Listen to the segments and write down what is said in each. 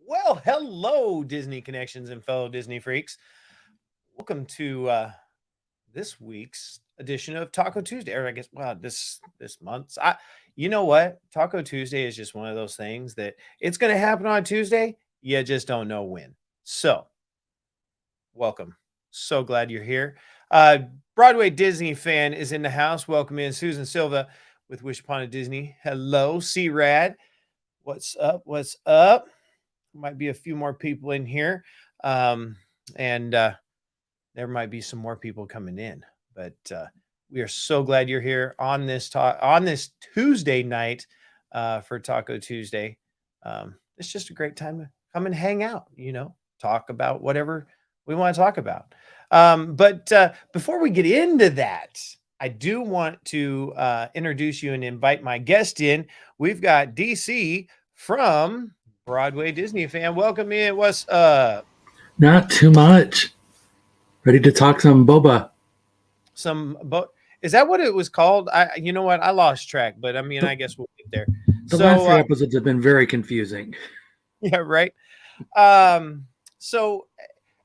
Well, hello, Disney connections and fellow Disney freaks. Welcome to this week's edition of Taco Tuesday, or I guess, well, this month's. You know what? Taco Tuesday is just one of those things that it's going to happen on Tuesday. You just don't know when. So, welcome. So glad you're here. Uh, Broadway Disney fan is in the house. Welcome in Susan Silva with Wish Upon a Disney. Hello, C Rad. What's up? What's up? Might be a few more people in here, and there might be some more people coming in. But we are so glad you're here on this on this Tuesday night for Taco Tuesday. It's just a great time to come and hang out. Talk about whatever we want to talk about. But before we get into that, I do want to introduce you and invite my guest in. We've got DC from Broadway Disney fan. Welcome in. What's up? Not too much. Ready to talk some boba. Is that what it was called? You know what? I lost track, but I mean, The, I guess we'll get there. the So, last three episodes have been very confusing. yeah, right. So,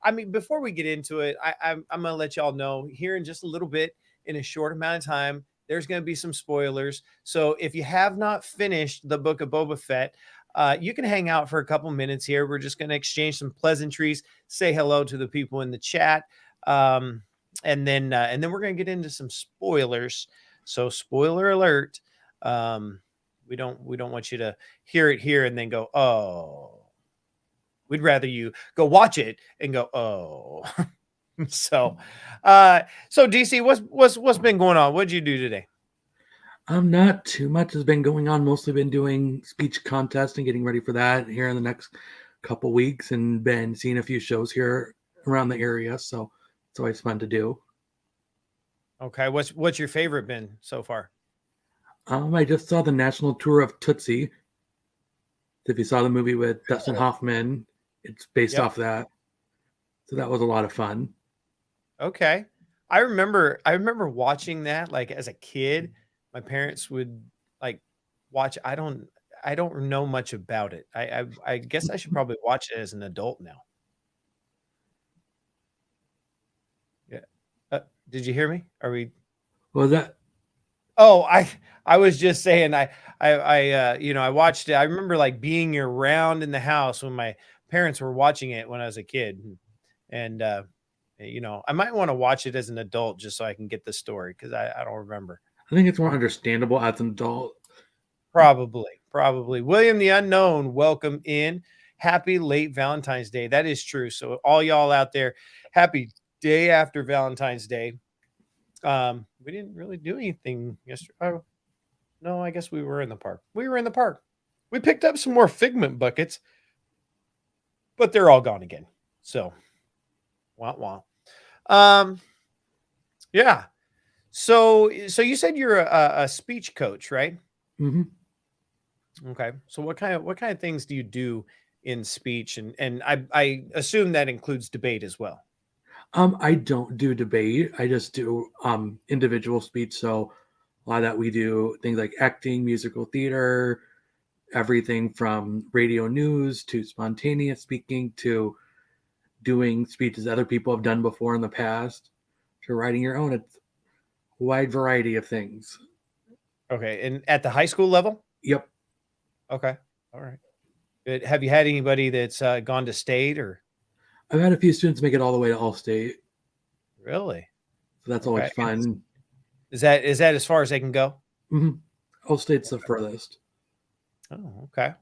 I mean, before we get into it, I'm going to let y'all know here in just a little bit, in a short amount of time, there's going to be some spoilers. So, if you have not finished the book of Boba Fett, you can hang out for a couple minutes here. We're just going to exchange some pleasantries, say hello to the people in the chat, and then we're going to get into some spoilers. So, spoiler alert. We don't want you to hear it here and then go, oh. We'd rather you go watch it and go, oh. so DC, what's been going on? What'd you do today? Not too much has been going on. Mostly been doing speech contest and getting ready for that here in the next couple weeks, and been seeing a few shows here around the area. So it's always fun to do. Okay, what's your favorite been so far? I just saw the national tour of Tootsie. If you saw the movie with Dustin Hoffman, it's based Yep. off that. So that was a lot of fun. Okay. I remember watching that like as a kid. My parents would like watch. I don't know much about it. I guess I should probably watch it as an adult now. Yeah. Did you hear me? Are we Well, that Oh, I was just saying I watched it. I remember like being around in the house when my parents were watching it when I was a kid. And I might want to watch it as an adult just so I can get the story because I don't remember. I think it's more understandable as an adult. Probably. William the Unknown, welcome in. Happy late Valentine's Day. That is true. So all y'all out there, happy day after Valentine's Day. We didn't really do anything yesterday. Oh, no, I guess we were in the park. We were in the park. We picked up some more Figment buckets, but they're all gone again. So, wah wah. Um, yeah. So you said you're a speech coach, right? Mm-hmm. Okay. So what kind of things do you do in speech? And I assume that includes debate as well. I don't do debate. I just do individual speech. So a lot of that we do things like acting, musical theater, everything from radio news to spontaneous speaking to doing speeches other people have done before in the past to writing your own. It's a wide variety of things. Okay. And at the high school level? Yep. Okay. All right. Good. Have you had anybody that's gone to state or I've had a few students make it all the way to All-State. really? So that's Okay. always fun. Is that as far as they can go? Mm-hmm. All-State's the furthest. Oh, okay.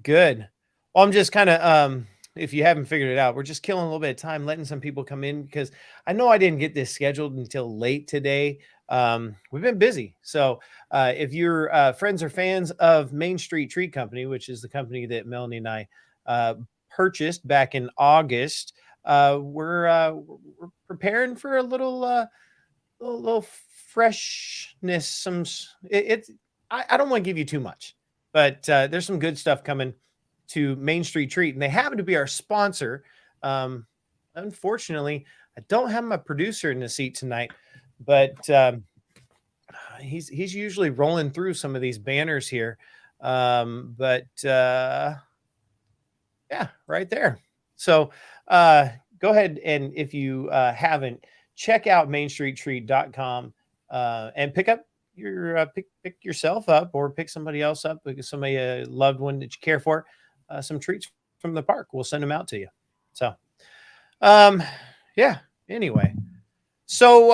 Good. Well, I'm just kind of if you haven't figured it out, we're just killing a little bit of time, letting some people come in because I know I didn't get this scheduled until late today. We've been busy. So if you're friends or fans of Main Street Treat Company, which is the company that Melanie and I purchased back in August, we're preparing for a little freshness. I don't want to give you too much, but there's some good stuff coming to Main Street Treat, and they happen to be our sponsor. Unfortunately, I don't have my producer in the seat tonight, but he's usually rolling through some of these banners here. But Yeah, right there. So go ahead, and if you haven't, check out mainstreettreat.com and pick up your pick yourself up, or pick somebody else up, because somebody, a loved one that you care for, some treats from the park. We'll send them out to you. So um yeah, anyway. So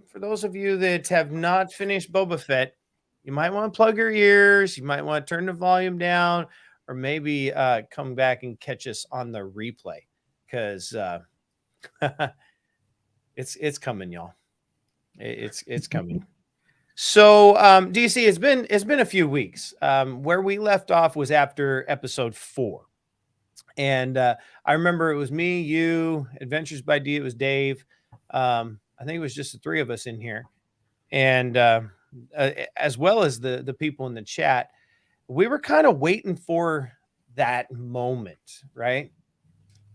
for those of you that have not finished Boba Fett, you might want to plug your ears, you might want to turn the volume down, or maybe come back and catch us on the replay, because it's coming, y'all. It's coming. So DC, it's been a few weeks. Where we left off was after episode 4. And I remember it was me, you, Adventures by D, it was Dave. I think it was just the 3 of us in here. And as well as the people in the chat, we were kind of waiting for that moment, right?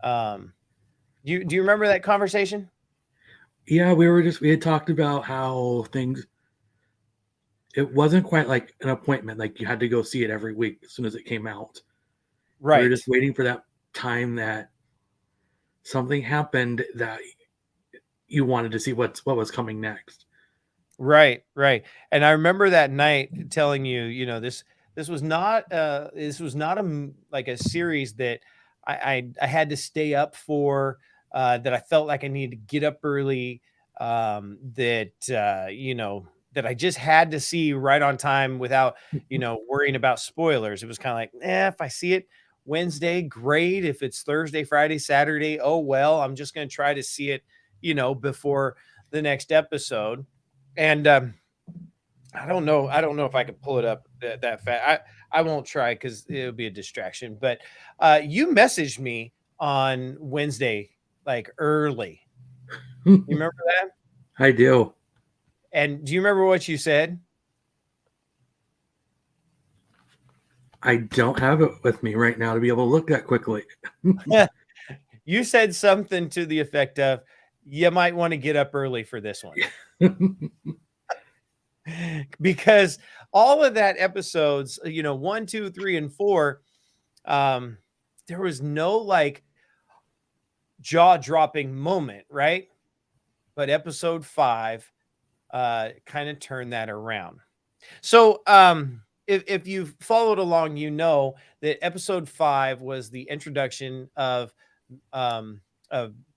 Do you remember that conversation? Yeah, we had talked about how things, it wasn't quite like an appointment, like you had to go see it every week as soon as it came out. We were just Right. waiting for that time that something happened that you wanted to see what was coming next. Right, right. And I remember that night telling you, this was not like a series that I had to stay up for, that I felt like I needed to get up early, that that I just had to see right on time without, worrying about spoilers. It was kind of like, if I see it Wednesday, great. If it's Thursday, Friday, Saturday, oh well, I'm just going to try to see it, before the next episode. And I don't know if I could pull it up that fast. I won't try, because it'll be a distraction. But you messaged me on Wednesday, like early. You remember that? I do. And do you remember what you said? I don't have it with me right now to be able to look that quickly. You said something to the effect of, you might want to get up early for this one. Because all of that episodes, 1, 2, 3, and 4, there was no like jaw-dropping moment, right? But episode 5 kind of turned that around. So if you've followed along, you know that episode 5 was the introduction of Din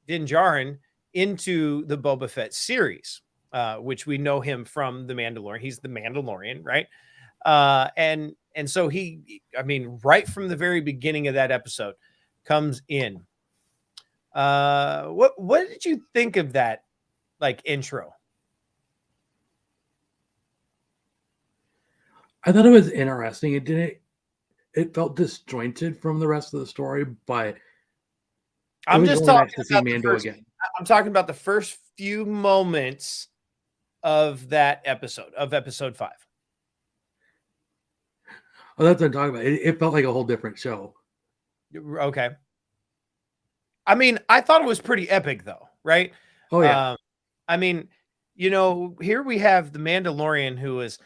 Djarin into the Boba Fett series, which we know him from the Mandalorian. He's the Mandalorian, right? And so right from the very beginning of that episode, comes in. What did you think of that, like, intro? I thought it was interesting. It felt disjointed from the rest of the story, but it I'm was just really nice talking to see about the Mando first. again. I'm talking about the first few moments of that episode, of episode 5. Oh, that's what I'm talking about. It felt like a whole different show. Okay. I mean, I thought it was pretty epic, though, right? Oh yeah. I mean, here we have the Mandalorian, who is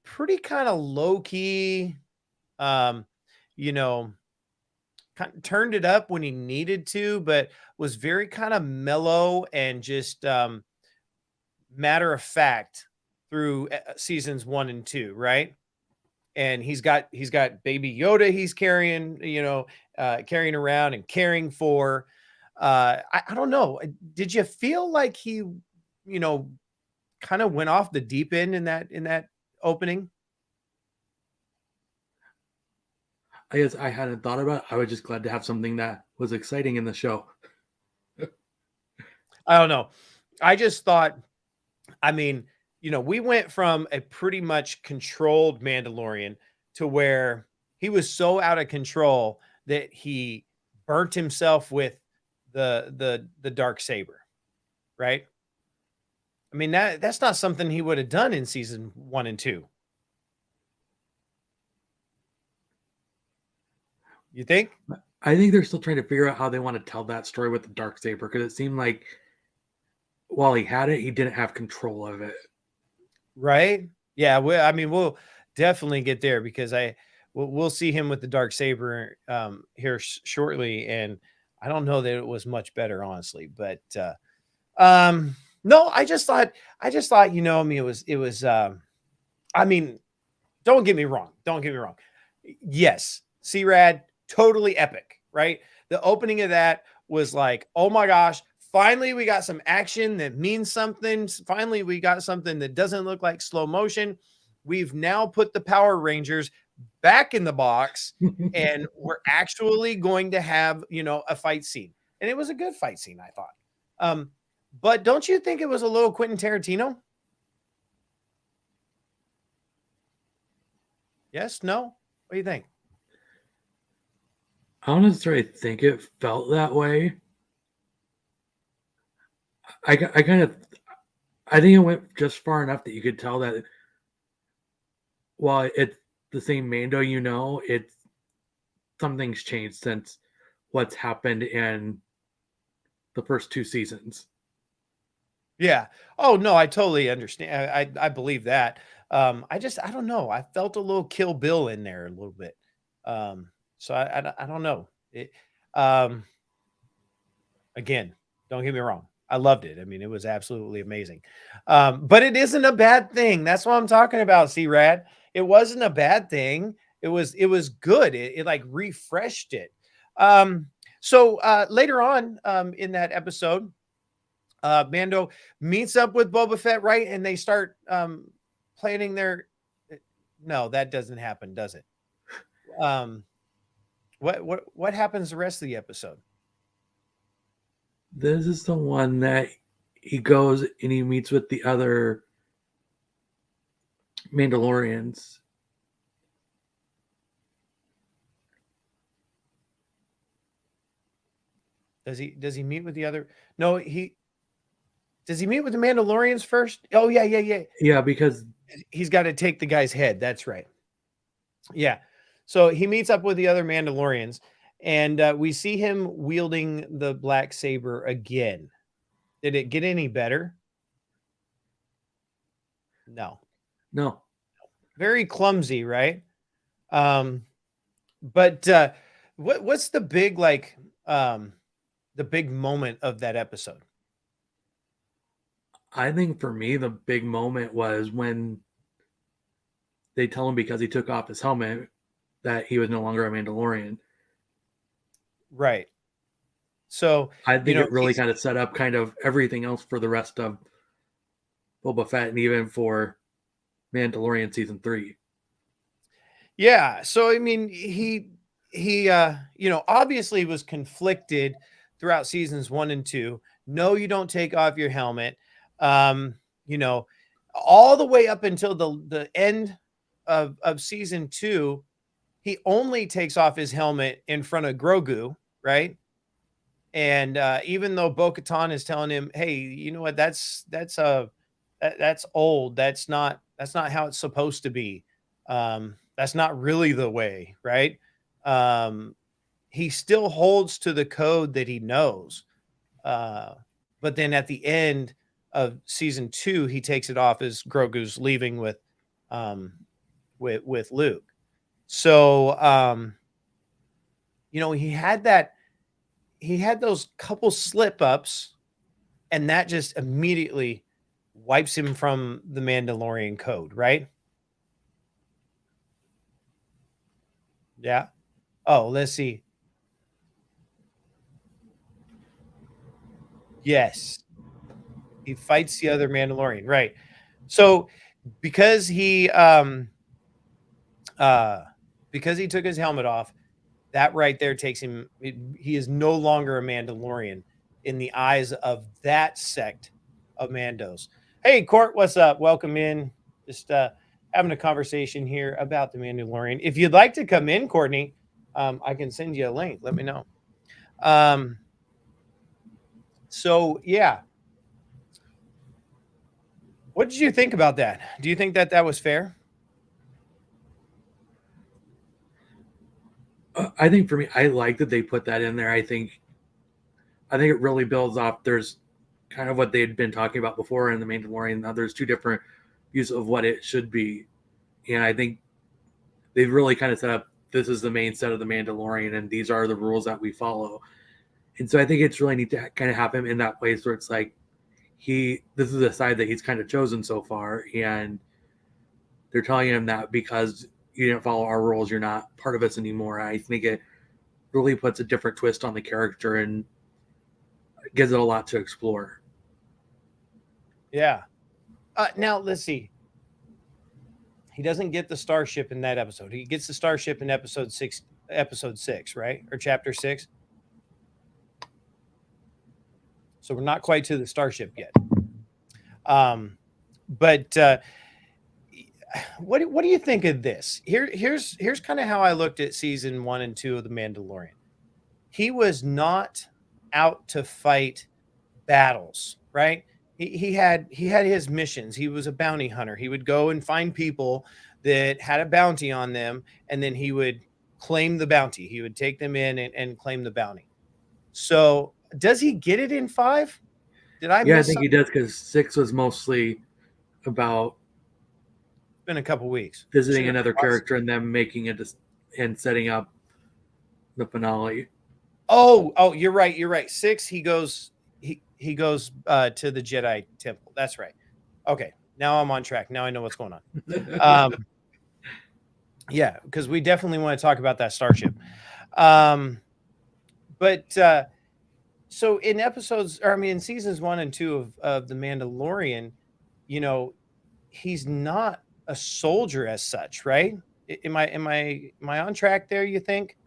pretty kind of low key, um, you know, turned it up when he needed to, but was very kind of mellow and just matter of fact through seasons 1 and 2, right? And he's got baby Yoda he's carrying, carrying around and caring for. I don't know. Did you feel like he, kind of went off the deep end in that opening? I guess I hadn't thought about it. I was just glad to have something that was exciting in the show. I don't know. I just thought, we went from a pretty much controlled Mandalorian to where he was so out of control that he burnt himself with the dark saber, right? I mean, that's not something he would have done in season 1 and 2. You think? I think they're still trying to figure out how they want to tell that story with the dark saber, because it seemed like while he had it, he didn't have control of it. Right? Yeah, we'll definitely get there, because we'll see him with the dark saber here shortly, and I don't know that it was much better, honestly. But no, I just thought, you know, I mean, it was. I mean, don't get me wrong. Don't get me wrong. Yes, C-Rad, totally epic, right? The opening of that was like, oh my gosh, finally we got some action that means something. Finally, we got something that doesn't look like slow motion. We've now put the Power Rangers back in the box, and we're actually going to have, you know, a fight scene. And it was a good fight scene, I thought. But don't you think it was a little Quentin Tarantino? Yes? No? What do you think? I don't necessarily think it felt that way. I kind of, I think it went just far enough that you could tell that while it's the same Mando, you know, it's something's changed since what's happened in the first two seasons. Yeah. Oh no, I totally understand. I believe that. I don't know. I felt a little Kill Bill in there a little bit. So I don't know. Um, Again, don't get me wrong. I loved it. I mean, it was absolutely amazing. But it isn't a bad thing. That's what I'm talking about, C-Rad. It wasn't a bad thing. It was good. It like refreshed it. So later on in that episode, Mando meets up with Boba Fett, right? And they start planning their. No, that doesn't happen, does it? Um, what happens the rest of the episode? This is the one that he goes and he meets with the other Mandalorians. Does he meet with the other? No, does he meet with the Mandalorians first? Oh yeah. Yeah, because He's got to take the guy's head. That's right. Yeah. So he meets up with the other Mandalorians, and we see him wielding the black saber again. Did it get any better? No. no, Very clumsy, right? Um, but what's the big the big moment of that episode? I think for me the big moment was when they tell him because he took off his helmet that he was no longer a Mandalorian. Right. So I you think know it really kind of set up kind of everything else for the rest of Boba Fett and even for Mandalorian season 3. yeah. So I mean, he you know, obviously was conflicted throughout seasons 1 and 2. No, you don't take off your helmet. You know, all the way up until the end of season 2, he only takes off his helmet in front of Grogu, right? And even though Bo-Katan is telling him, "Hey, you know what? That's old. That's not how it's supposed to be. That's not really the way, right?" Um, he still holds to the code that he knows. Uh, but then at the end of season 2, he takes it off as Grogu's leaving um, with Luke. So you know, he had those couple slip ups, and that just immediately wipes him from the Mandalorian code, right? Yeah. Oh, let's see. Yes, he fights the other Mandalorian, right? So because he uh because he took his helmet off, that right there takes him. He is no longer a Mandalorian in the eyes of that sect of Mandos. Hey, Court, what's up? Welcome in. Just having a conversation here about the Mandalorian. If you'd like to come in, Courtney, I can send you a link. Let me know. Um, so yeah, what did you think about that? Do you think that that was fair? I think for me, I like that they put that in there. I think it really builds off. There's kind of what they had been talking about before in the Mandalorian. Now there's two different views of what it should be, and I think they've really kind of set up, this is the main set of the Mandalorian, and these are the rules that we follow. And so I think it's really neat to kind of have him in that place where it's like this is a side that he's kind of chosen so far, and they're telling him that because you didn't follow our rules, you're not part of us anymore. I think it really puts a different twist on the character and gives it a lot to explore. Yeah. Now let's see. He doesn't get the starship in that episode. He gets the starship in episode six, right? Or chapter 6. So we're not quite to the starship yet. But what do you think of this? Here's kind of how I looked at season 1 and 2 of The Mandalorian. He was not out to fight battles, right? He had his missions. He was a bounty hunter. He would go and find people that had a bounty on them, and then he would claim the bounty. He would take them in and claim the bounty. So does he get it in 5? Did I Yeah, I miss think something? he does, because 6 was mostly about It's been a couple weeks. visiting Should've another watched- character and them making it and setting up the finale. Oh, you're right. 6, he goes to the Jedi temple. That's right. Okay, now I'm on track. Now I know what's going on. Yeah, because we definitely want to talk about that starship. But so in seasons 1 and 2 of The Mandalorian, he's not a soldier as such, right? Am I on track there, you think?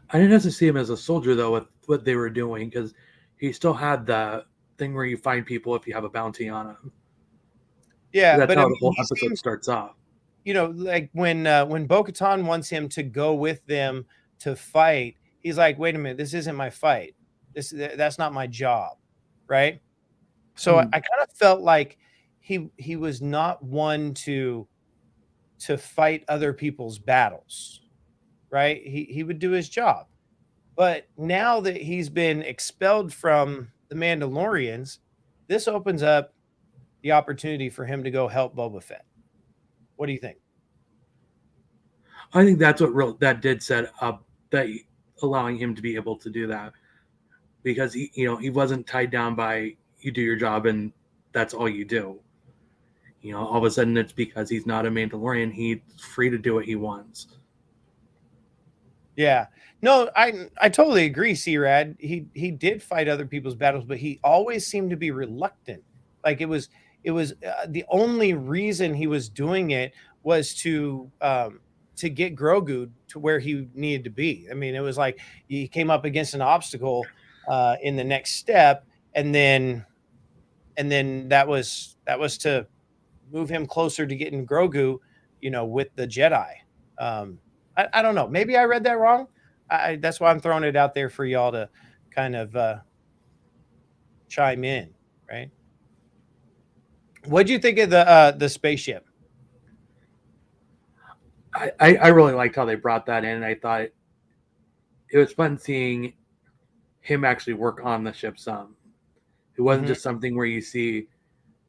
I didn't necessarily see him as a soldier, though, with what they were doing, because he still had the thing where you find people if you have a bounty on them. Yeah, That's but how the whole he episode seems, starts off. like when Bo-Katan wants him to go with them to fight, he's like, "Wait a minute, this isn't my fight. That's not my job," right? So I kind of felt like he was not one to fight other people's battles, right? He would do his job. But now that he's been expelled from the Mandalorians, this opens up the opportunity for him to go help Boba Fett. What do you think? I think that's that did set up that allowing him to be able to do that, because he wasn't tied down by, you do your job and that's all you do. All of a sudden it's because he's not a Mandalorian, he's free to do what he wants. Yeah. No, I totally agree, C-Rad. He did fight other people's battles, but he always seemed to be reluctant. Like it was the only reason he was doing it was to get Grogu to where he needed to be. I mean, it was like he came up against an obstacle in the next step, and then that was to move him closer to getting Grogu, with the Jedi. I don't know. Maybe I read that wrong. That's why I'm throwing it out there for y'all to kind of chime in, right? What'd you think of the spaceship? I really liked how they brought that in. I thought it was fun seeing him actually work on the ship some. It wasn't just something where you see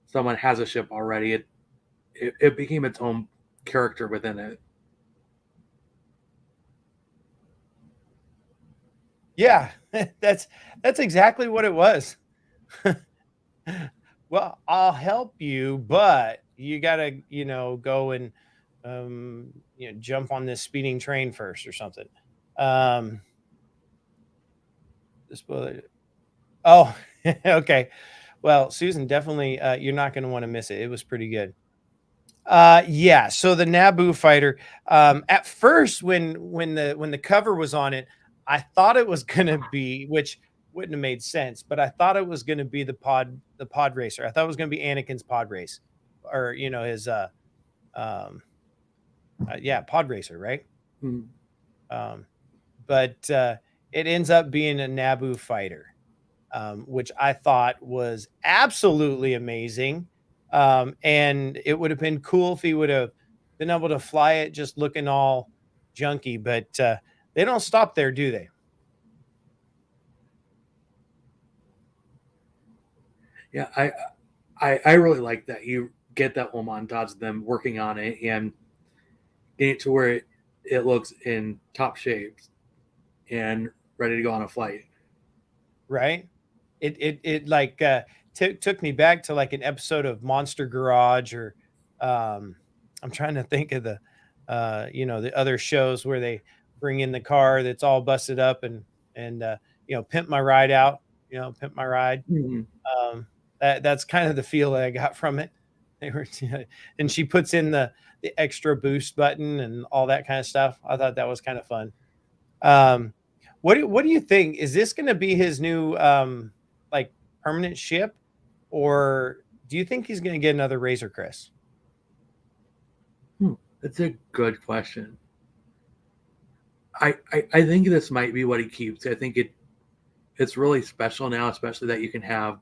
someone has a ship already. It became its own character within it. Yeah, that's exactly what it was. Well, I'll help you, but you gotta, go and jump on this speeding train first or something. Oh, okay. Well, Susan, definitely, you're not going to want to miss it. It was pretty good. Yeah. So the Naboo fighter. At first, when the cover was on it, I thought it was going to be, which wouldn't have made sense, but I thought it was going to be the pod racer. I thought it was going to be Anakin's pod race, or his yeah, pod racer, right? But it ends up being a Naboo fighter. Which I thought was absolutely amazing. And it would have been cool if he would have been able to fly it just looking all junky, but they don't stop there, do they? Yeah, I really like that. You get that whole montage of them working on it and get it to where it looks in top shape and ready to go on a flight. Right? It like took me back to like an episode of Monster Garage, or I'm trying to think of the the other shows where they bring in the car that's all busted up, and pimp my ride out, pimp my ride. Mhm. That's kind of the feel that I got from it. They were, and she puts in the extra boost button and all that kind of stuff. I thought that was kind of fun. Um, what do you think? Is this going to be his new like permanent ship, or do you think he's going to get another Razor Crest? That's a good question. I think this might be what he keeps. I think it's really special now, especially that you can have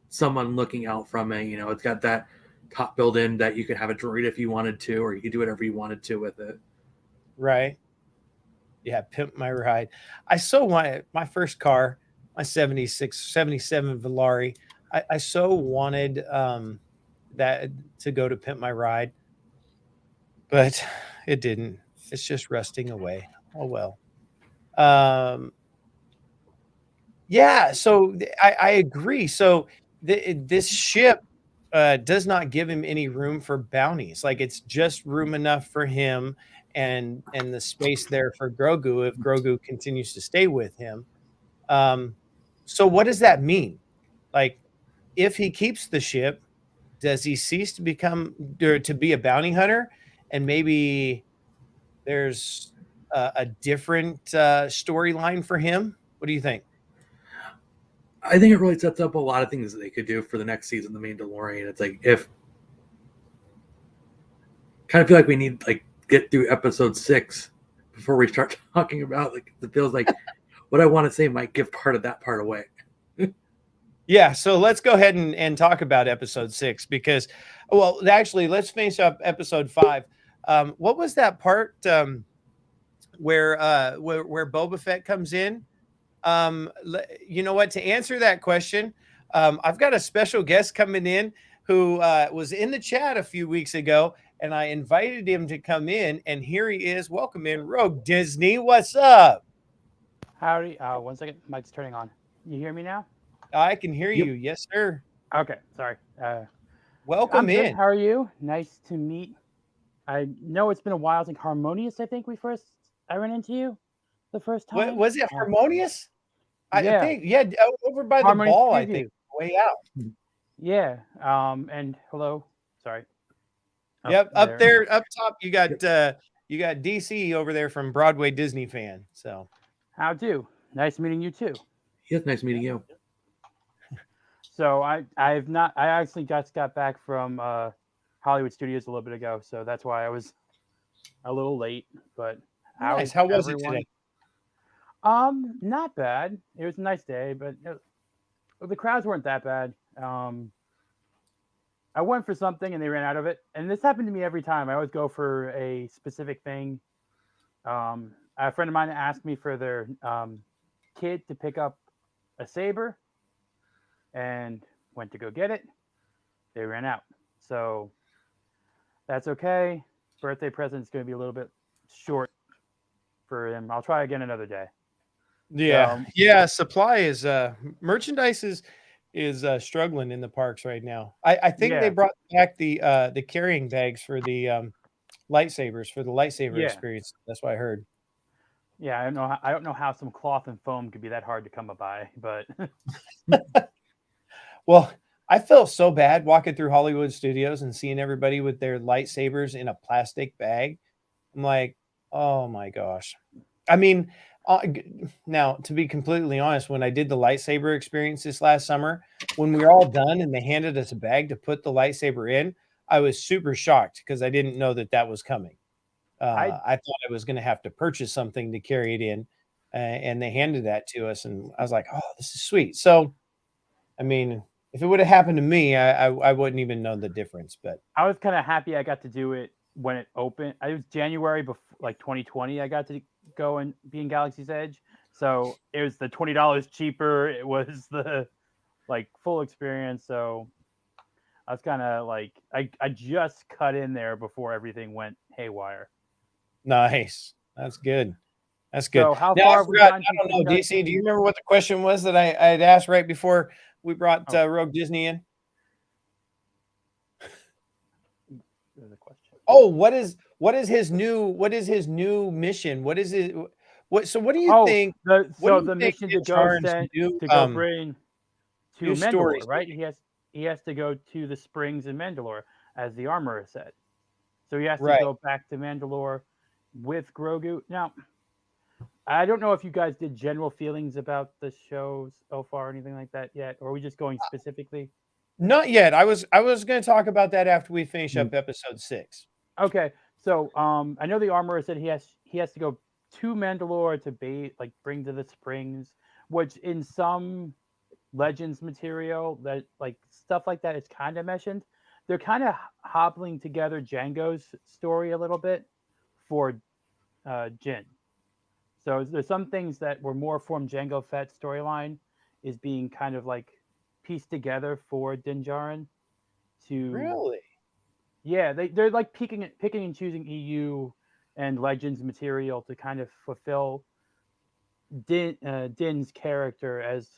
someone looking out from it. It's got that top built in that you could have a droid if you wanted to, or you could do whatever you wanted to with it. Right? Yeah, pimp my ride. I so wanted my first car, my 77 Valari. I so wanted that to go to pimp my ride, but it didn't. It's just rusting away. Oh well. Um, Yeah, so I agree. So this ship does not give him any room for bounties. Like it's just room enough for him and the space there for Grogu if Grogu continues to stay with him. Um, so what does that mean? Like if he keeps the ship, does he cease to become or to be a bounty hunter? And maybe there's a different storyline for him. What do you think? I think it really sets up a lot of things that they could do for the next season, The Mandalorian. It's like if kind of feel like we need like get through episode 6 before we start talking about like it feels like what I want to say might give part of that part away. Yeah, so let's go ahead and talk about episode 6 because, well, actually, let's finish up episode 5. What was that part where Boba Fett comes in? You know what? To answer that question, I've got a special guest coming in who was in the chat a few weeks ago, and I invited him to come in, and here he is. Welcome in, Rogue Disney. What's up? Howdy. 1 second. Mic's turning on. You hear me now? I can hear Yep. you. Yes, sir. Okay. Sorry. Welcome I'm good. in. How are you? Nice to meet. I know it's been a while. I think Harmonious. I think I ran into you the first What time. was it? Harmonious? I Yeah. think, yeah, over by the Harmonious ball, I Preview. think, way out. Yeah. And hello. Sorry. Yep, up there, up top, you got DC over there from Broadway Disney fan. So How do? Nice meeting you too. Yes, nice meeting you. So I actually just got back from Hollywood Studios a little bit ago, so that's why I was a little late. But nice. How was it today? Not bad. It was a nice day, but the crowds weren't that bad. I went for something and they ran out of it, and this happened to me every time. I always go for a specific thing. A friend of mine asked me for their kid to pick up a saber, and went to go get it. They ran out, so that's okay. Birthday present's going to be a little bit short for them. I'll try again another day. Yeah, yeah. Supply is merchandise is struggling in the parks right now. I think they Yeah. brought back the carrying bags for the lightsabers for the lightsaber Yeah. experience. That's what I heard. Yeah, I don't know how some cloth and foam could be that hard to come by, but Well, I felt so bad walking through Hollywood Studios and seeing everybody with their lightsabers in a plastic bag. I'm like, oh my gosh. I mean, now to be completely honest, when I did the lightsaber experience this last summer, when we were all done and they handed us a bag to put the lightsaber in, I was super shocked because I didn't know that that was coming. I thought I was going to have to purchase something to carry it in, and they handed that to us, and I was like, "Oh, this is sweet." So, I mean, if it would have happened to me, I wouldn't even know the difference. But I was kind of happy I got to do it when it opened. It was January before, like 2020. I got to go and be in Galaxy's Edge, so it was the $20 cheaper. It was the like full experience. So I was kind of like, I just cut in there before everything went haywire. Nice. That's good. That's good. So how Now, I far have we forgot, gotten I to don't know, Din DC, do you remember what the question was that I had asked right before we brought Oh. Rogue Disney in? There's a question. Oh, what is his new mission? What is it? What do you think? So do the you think mission to Din go Djarin's send new to go bring to new Mandalore, stories right? He has to go to the springs in Mandalore, as the armorer said. So he has to Right. go back to Mandalore with Grogu. Now, I don't know if you guys did general feelings about the show so far or anything like that yet, or are we just going specifically? Not yet. I was going to talk about that after we finish up episode 6. Okay, so I know the armorer said he has to go to Mandalore to bring to the springs, which in some Legends material that like stuff like that is kind of mentioned. They're kind of hobbling together Django's story a little bit for Jin. So there's some things that were more from Django Fett's storyline is being kind of like pieced together for Din Djarin to Really? yeah, they're like picking and choosing EU and Legends material to kind of fulfill Din's character as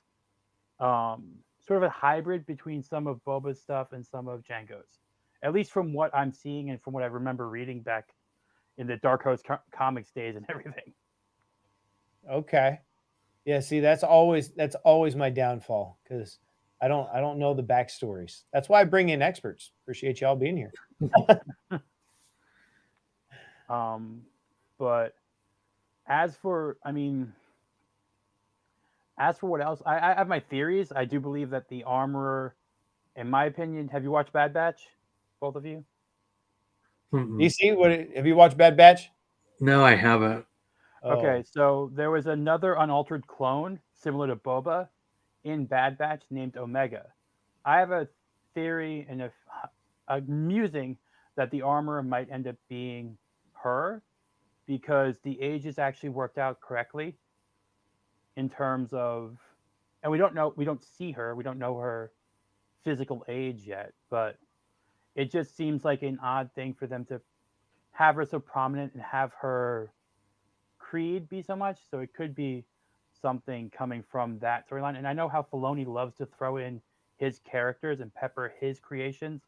sort of a hybrid between some of Boba's stuff and some of Django's. At least from what I'm seeing and from what I remember reading back in the Dark Horse comics days and everything. Okay. Yeah, see, that's always my downfall because I don't know the backstories. That's why I bring in experts. Appreciate y'all being here. But as for what else, I have my theories. I do believe that the armorer, in my opinion, have you watched Bad Batch? Both of you? DC, have you watched Bad Batch? No, I haven't. Okay, so there was another unaltered clone similar to Boba in Bad Batch named Omega. I have a theory and a musing that the armorer might end up being her because the ages actually worked out correctly in terms of, and we don't see her, we don't know her physical age yet, but it just seems like an odd thing for them to have her so prominent and have her creed be so much. So it could be something coming from that storyline. And I know how Filoni loves to throw in his characters and pepper his creations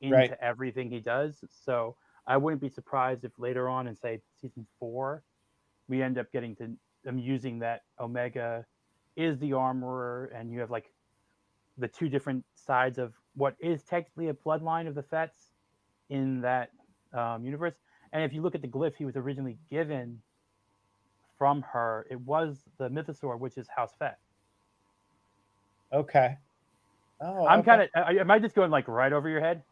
into everything he does. So I wouldn't be surprised if later on in say season 4, we end up getting to them using that Omega is the armorer, and you have like the two different sides of what is technically a bloodline of the Fetts in that universe. And if you look at the glyph he was originally given from her, it was the mythosaur, which is House Fett. Okay. Oh, I'm kind of. Am I just going like right over your head?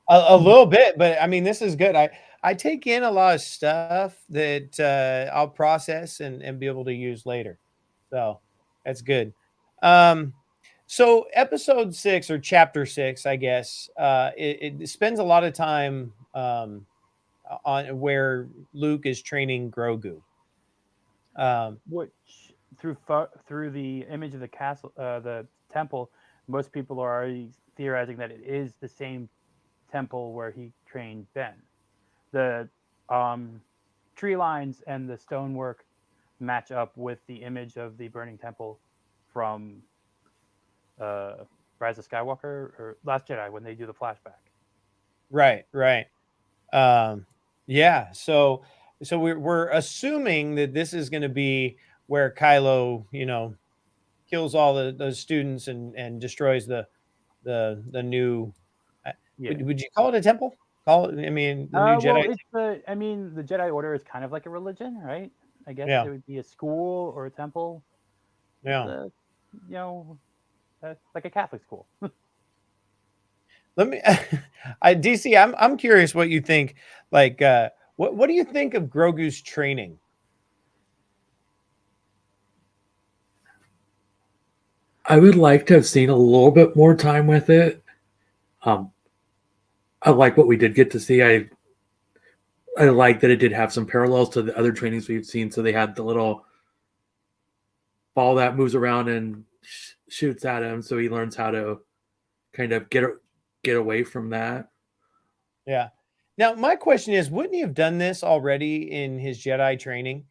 A little bit, but I mean, this is good. I take in a lot of stuff that I'll process and be able to use later. So that's good. So episode 6 or chapter 6, I guess, it spends a lot of time on where Luke is training Grogu. Which through the image of the castle, the temple, most people are already theorizing that it is the same temple where he trained Ben. The tree lines and the stonework match up with the image of the burning temple from Rise of Skywalker or Last Jedi when they do the flashback. Right. Yeah. So we're assuming that this is going to be where Kylo, kills all those students and destroys the new. Would you call it a temple? The new Jedi. Well, it's the Jedi Order is kind of like a religion, right? I guess it would be a school or a temple. Yeah. Like a Catholic school. Let me, DC. I'm curious what you think. Like, what do you think of Grogu's training? I would like to have seen a little bit more time with it. I like what we did get to see. I like that it did have some parallels to the other trainings we've seen. So they had the little ball that moves around and shoots at him, so he learns how to kind of get away from that. Yeah. Now, my question is, wouldn't he have done this already in his Jedi training?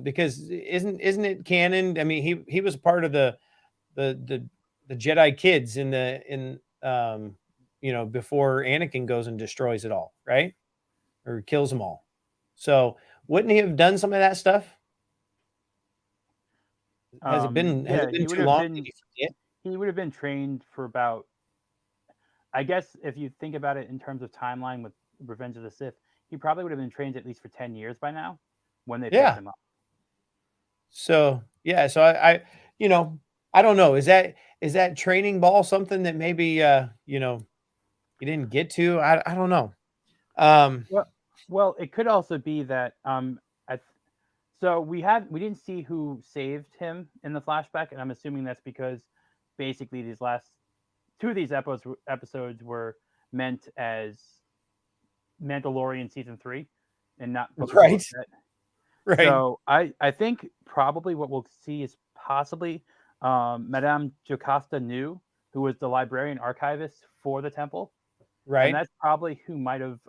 Because isn't it canon? I mean, he was part of the the the Jedi kids before Anakin goes and destroys it all, right? Or kills them all. So wouldn't he have done some of that stuff? Has it been Yeah, too long? Did he forget? he would have been trained for about, I guess if you think about it in terms of timeline with Revenge of the Sith, he probably would have been trained at least for 10 years by now when they picked Yeah. him up. So yeah, so I don't know. Is that training ball something that maybe you didn't get to? I don't know. Um, Well, it could also be that I, so we didn't see who saved him in the flashback, and I'm assuming that's because basically these last two of these episodes were meant as Mandalorian season 3 and not Book of Boba right, Fett. right, So I think probably what we'll see is possibly Madame Jocasta Nu, who was the librarian archivist for the temple, and right. that's probably who might have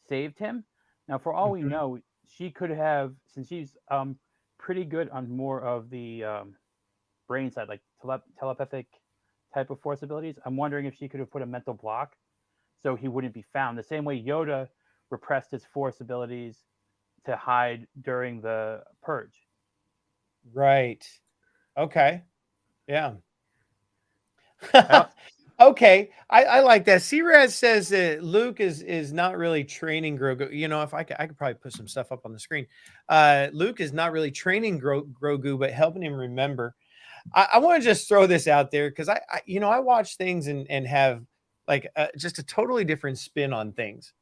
saved him. Now, for all we Mhm. know, she could have, since she's pretty good on more of the brain side, like telepathic type of force abilities. I'm wondering if she could have put a mental block so he wouldn't be found. The same way Yoda repressed his force abilities to hide during the purge. Right. Okay. Yeah. I, Okay. I like that. C-Raz says that Luke is not really training Grogu. If I could probably put some stuff up on the screen. Luke is not really training Grogu, but helping him remember. I want to just throw this out there because I watch things and have like just a totally different spin on things.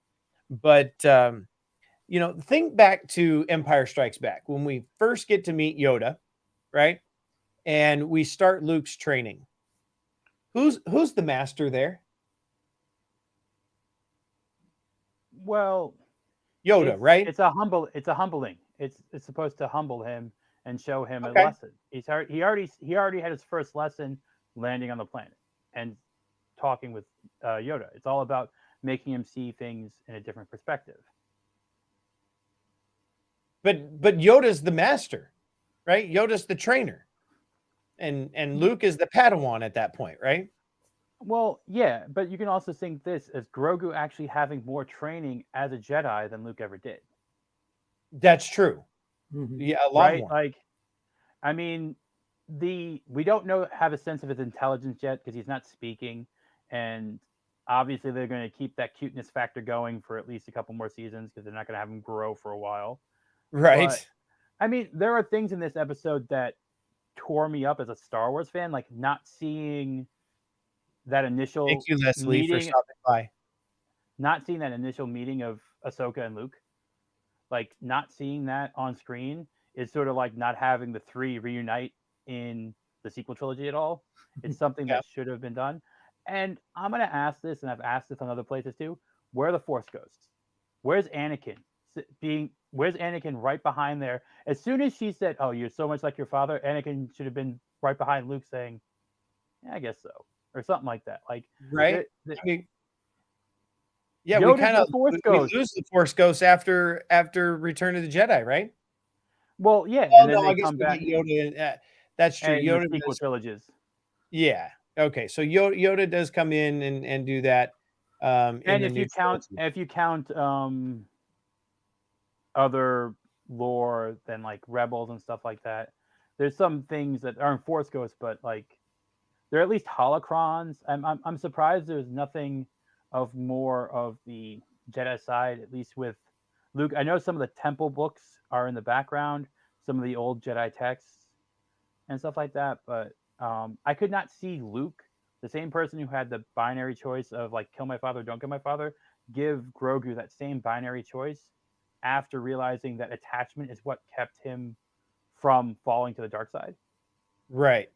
But think back to Empire Strikes Back when we first get to meet Yoda, right? And we start Luke's training. Who's the master there? well, Yoda, right? it's a humbling. It's supposed to humble him and show him a Okay. lesson. He already had his first lesson landing on the planet and talking with Yoda. It's all about making him see things in a different perspective. But Yoda's the master, right? Yoda's the trainer. And Luke is the Padawan at that point, right? Well, yeah, but you can also think this as Grogu actually having more training as a Jedi than Luke ever did, That's true. Mhm. Yeah, a lot right? more. Like, I mean, we don't have a sense of his intelligence yet because he's not speaking, and obviously they're going to keep that cuteness factor going for at least a couple more seasons because they're not going to have him grow for a while. But Right. I mean, there are things in this episode that tore me up as a Star Wars fan, like not seeing that Thank initial you, Leslie, for meeting, stopping by. of Ahsoka and Luke, like not seeing that on screen is sort of like not having the three reunite in the sequel trilogy at all. It's something Yeah. that should have been done. And I'm gonna ask this, and I've asked this on other places too. Where are the Force ghosts? Where's Anakin? Where's Anakin right behind there? As soon as she said, "Oh, you're so much like your father," Anakin should have been right behind Luke saying, "Yeah, I guess so," or something like that. Like Right? the I mean, yeah, we Yoda's kind the of Force we ghost. lose the Force Ghost after Return of the Jedi, right? Well, yeah, Oh and then no, they I guess come we get back Yoda in. That's true. and the Yoda sequel does. trilogies. Yeah. Okay. So Yoda does come in and do that in And the if new you count trilogy. other lore than like rebels and stuff like that, there's some things that aren't Force ghosts, but like they're at least holocrons. I'm surprised there's nothing of more of the Jedi side, at least with Luke. I know some of the temple books are in the background, some of the old Jedi texts and stuff like that, but I could not see Luke, the same person who had the binary choice of like kill my father, don't kill my father, give Grogu that same binary choice after realizing that attachment is what kept him from falling to the dark side. Right.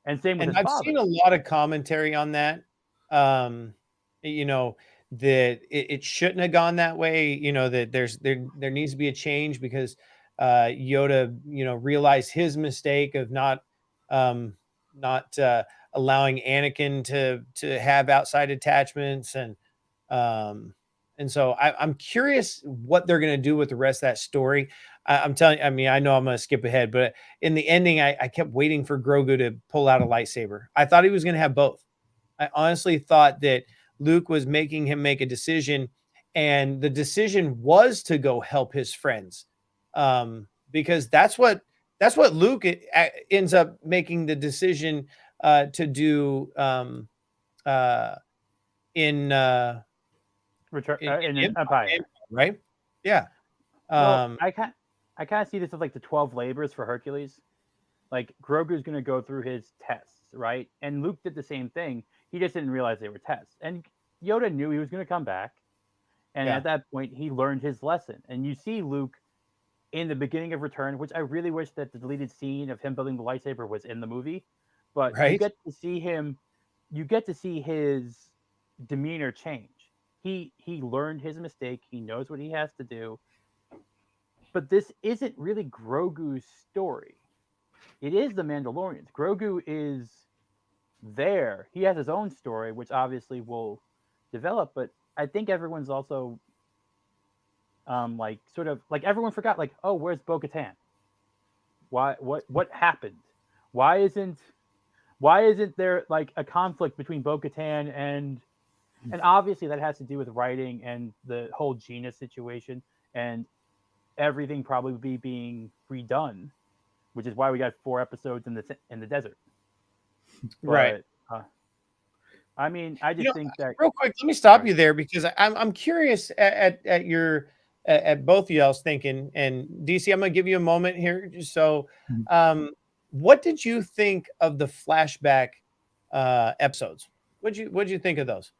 And same with And his I've seen father. a lot of commentary on that. Um, you know, that it shouldn't have gone that way, that there needs to be a change because Yoda, realized his mistake of not allowing Anakin to have outside attachments, and so I'm curious what they're going to do with the rest of that story. I'm telling you, I mean, I know I'm going to skip ahead, but in the ending, I kept waiting for Grogu to pull out a lightsaber. I thought he was going to have both. I honestly thought that Luke was making him make a decision, and the decision was to go help his friends, because that's what Luke ends up making the decision to do in Return in in Empire. right? Yeah. Well, I kind of see this as like the 12 labors for Hercules. Like Grogu's going to go through his tests, right? And Luke did the same thing. He just didn't realize they were tests. And Yoda knew he was going to come back. And at that point, he learned his lesson. And you see Luke in the beginning of Return, which I really wish that the deleted scene of him building the lightsaber was in the movie. But you get to see him. You get to see his demeanor change. He learned his mistake. He knows what he has to do. But this isn't really Grogu's story. It is the Mandalorians. Grogu is there. He has his own story, which obviously will develop. But I think everyone's also like sort of like everyone forgot, like, oh, where's Bo-Katan? Why? What happened? Why isn't there like a conflict between Bo-Katan and obviously that has to do with writing and the whole Gina situation and everything probably being redone, which is why we got 4 episodes in the desert. But, right. I mean, I just think that real quick, let me stop you there because I'm curious at your at both of y'all's thinking. And DC, I'm gonna give you a moment here. So, what did you think of the flashback episodes? What'd you think of those?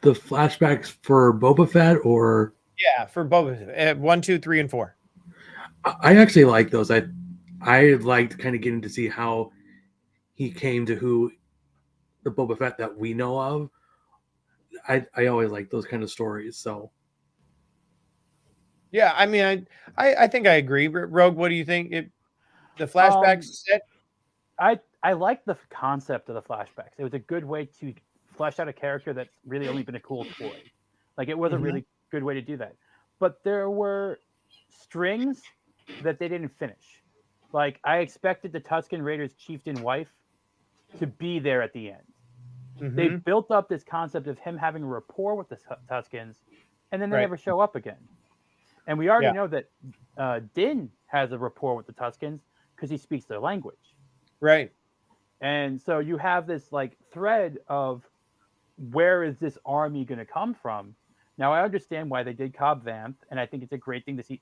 The flashbacks for Boba Fett, or for Boba Fett, 1, 2, 3, and 4. I actually like those. I liked kind of getting to see how he came to who the Boba Fett that we know of. I always like those kind of stories. So yeah, I mean, I think I agree. Rogue, what do you think? The flashbacks set? I like the concept of the flashbacks. It was a good way to flesh out a character that's really only been a cool toy. Like it was a really good way to do that. But there were strings that they didn't finish. Like I expected the Tusken Raiders chieftain wife to be there at the end. They built up this concept of him having a rapport with the Tuskens, and then they never show up again. And we already know that Din has a rapport with the Tuskens because he speaks their language. Right. And so you have this like thread of where is this army going to come from? Now I understand why they did Cobb Vanth, and I think it's a great thing to see.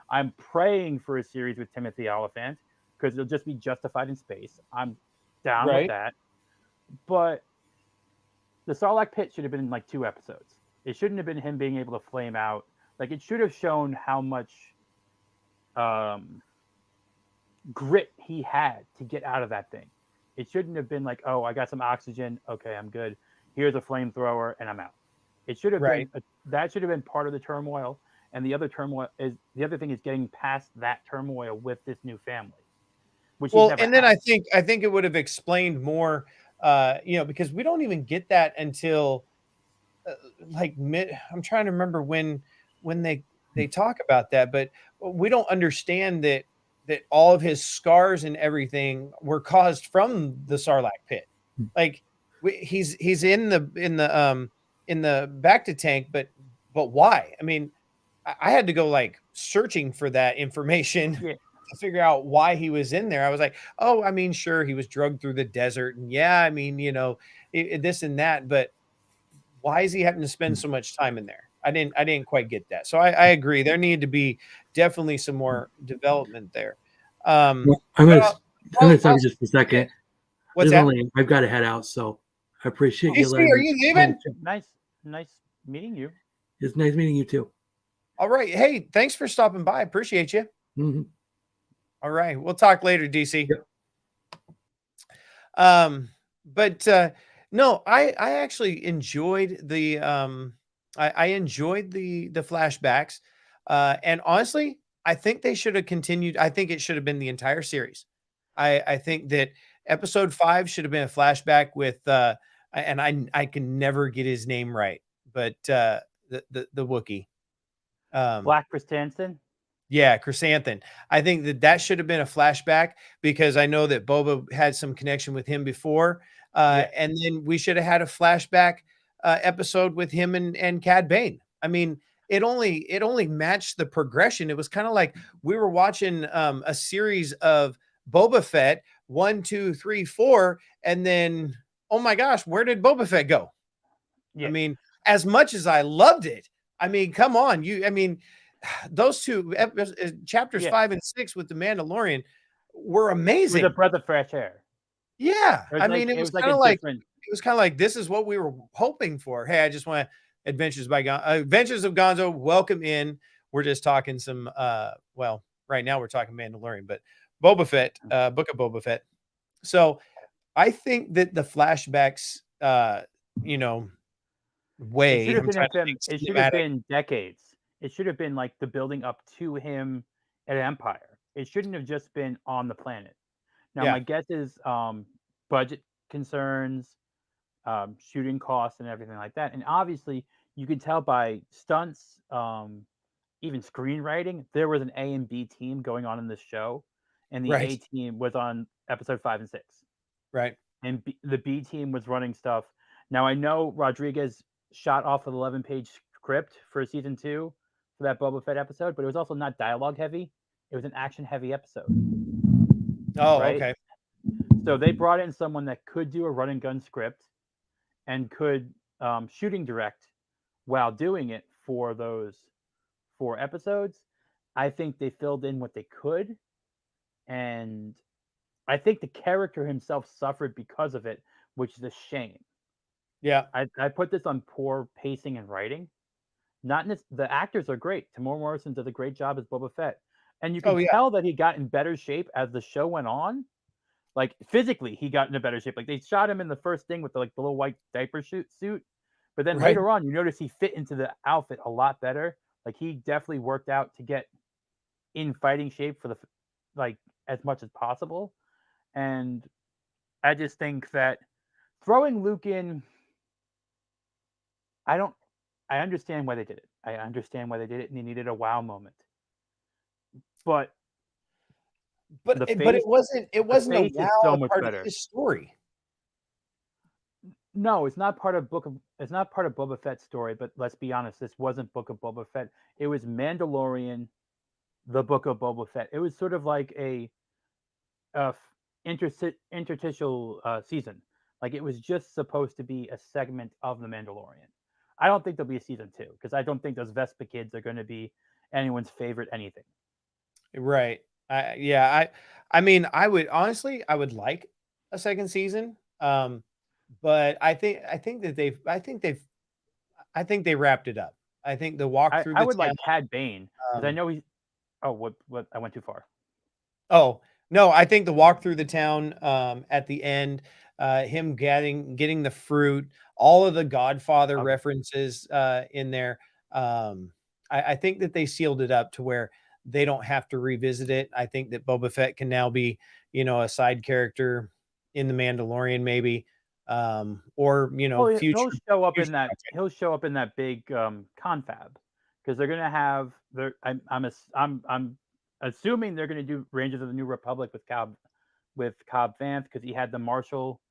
I'm praying for a series with Timothy Oliphant because it'll just be justified in space. I'm down with that. But the Sarlacc pit should have been in like 2 episodes. It shouldn't have been him being able to flame out. Like it should have shown how much grit he had to get out of that thing. It shouldn't have been like, oh, I got some oxygen. Okay, I'm good. Here's a flamethrower and I'm out. It should have been that should have been part of the turmoil. And the other thing is getting past that turmoil with this new family. Which then I think it would have explained more, because we don't even get that until I'm trying to remember when they talk about that, but we don't understand that all of his scars and everything were caused from the Sarlacc pit. Like he's in the Bacta tank, but why? I mean, I had to go like searching for that information to figure out why he was in there. I was like, oh, I mean, sure, he was drugged through the desert, and I mean, this and that, but why is he having to spend so much time in there? I didn't quite get that. So I agree. There needed to be definitely some more development there. I'm gonna stop you just a second. What's that? I've got to head out, so I appreciate you. Are you leaving? Nice meeting you. It's nice meeting you too. All right. Hey, thanks for stopping by. Appreciate you. Mm-hmm. All right. We'll talk later, DC. Yep. But no, I actually enjoyed the I enjoyed the flashbacks. And honestly, I think they should have continued. I think it should have been the entire series. I think that Episode 5 should have been a flashback with and I can never get his name right, but the Wookiee. Black Chrysanthemum. Yeah, Chrysanthemum. I think that should have been a flashback because I know that Boba had some connection with him before. And then we should have had a flashback episode with him and Cad Bane. I mean, it only matched the progression. It was kind of like we were watching a series of Boba Fett 1, 2, 3, 4, and then oh my gosh, where did Boba Fett go? Yeah. I mean, as much as I loved it, I mean, come on, those two chapters 5 and 6 with the Mandalorian were amazing. It was a breath of fresh air. Yeah, I mean, it was kind of like this is what we were hoping for. Hey, I just want Adventures of Gonzo. Welcome in. We're just talking some. Well, right now we're talking Mandalorian, but Boba Fett, Book of Boba Fett. So, I think that the flashbacks, way it should have been decades. It should have been like the building up to him at Empire. It shouldn't have just been on the planet. Now, my guess is budget concerns, shooting costs, and everything like that. And obviously, you can tell by stunts, even screenwriting, there was an A and B team going on in this show. And the A team was on episode 5 and 6. Right. And the B team was running stuff. Now, I know Rodriguez shot off an 11-page script for season 2 for that Boba Fett episode, but it was also not dialogue heavy. It was an action heavy episode. Oh, right? Okay. So they brought in someone that could do a run and gun script and could shooting direct while doing it for those 4 episodes. I think they filled in what they could. And I think the character himself suffered because of it, which is a shame. Yeah. I put this on poor pacing and writing. The actors are great. Tamora Morrison does a great job as Boba Fett. And you can tell that he got in better shape as the show went on. Like physically, he got into better shape. Like they shot him in the first thing with the little white diaper suit. But then later on, you notice he fit into the outfit a lot better. Like he definitely worked out to get in fighting shape for as much as possible. And I just think that throwing Luke in, I understand why they did it. I understand why they did it, and they needed a wow moment. But it wasn't a wow so much part better. of his story. No, it's not part of Boba Fett's story. But let's be honest, this wasn't Book of Boba Fett. It was Mandalorian, the Book of Boba Fett. It was sort of like a interstitial season. Like it was just supposed to be a segment of the Mandalorian. I don't think there'll be a season 2 because I don't think those Vespa kids are going to be anyone's favorite anything. Right. I mean, I would like a second season. But I think they wrapped it up. I think the walk through. I would like Cad Bane because I know he's. Oh, what? I went too far. Oh no, I think the walk through the town at the end, him getting the fruit, all of the Godfather references in there. I think that they sealed it up to where they don't have to revisit it. I think that Boba Fett can now be, a side character in the Mandalorian, maybe, or future. He'll show up in that. He'll show up in that big confab because they're gonna have. I'm assuming they're gonna do Rangers of the New Republic with Cobb Vanth because he had the Marshall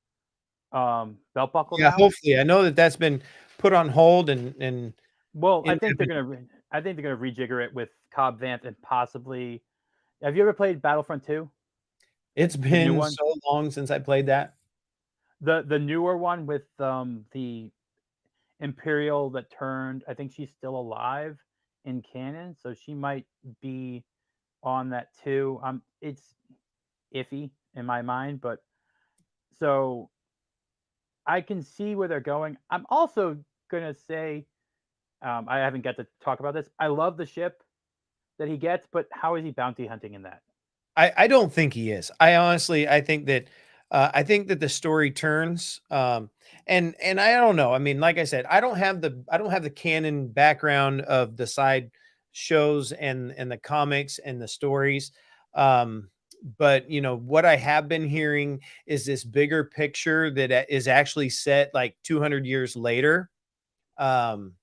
belt buckle. Yeah, hopefully. I know that's been put on hold and. Well, I think they're gonna rejigger it with Cobb Vanth and possibly. Have you ever played Battlefront 2? It's been so long since I played that. The newer one with the Imperial that turned. I think she's still alive in canon, so she might be on that too. It's iffy in my mind, but so I can see where they're going. I'm also gonna say. I haven't got to talk about this. I love the ship that he gets, but how is he bounty hunting in that? I don't think he is. I think that the story turns. And I don't know. I mean, like I said, I don't have the canon background of the side shows and the comics and the stories. But what I have been hearing is this bigger picture that is actually set like 200 years later. Um,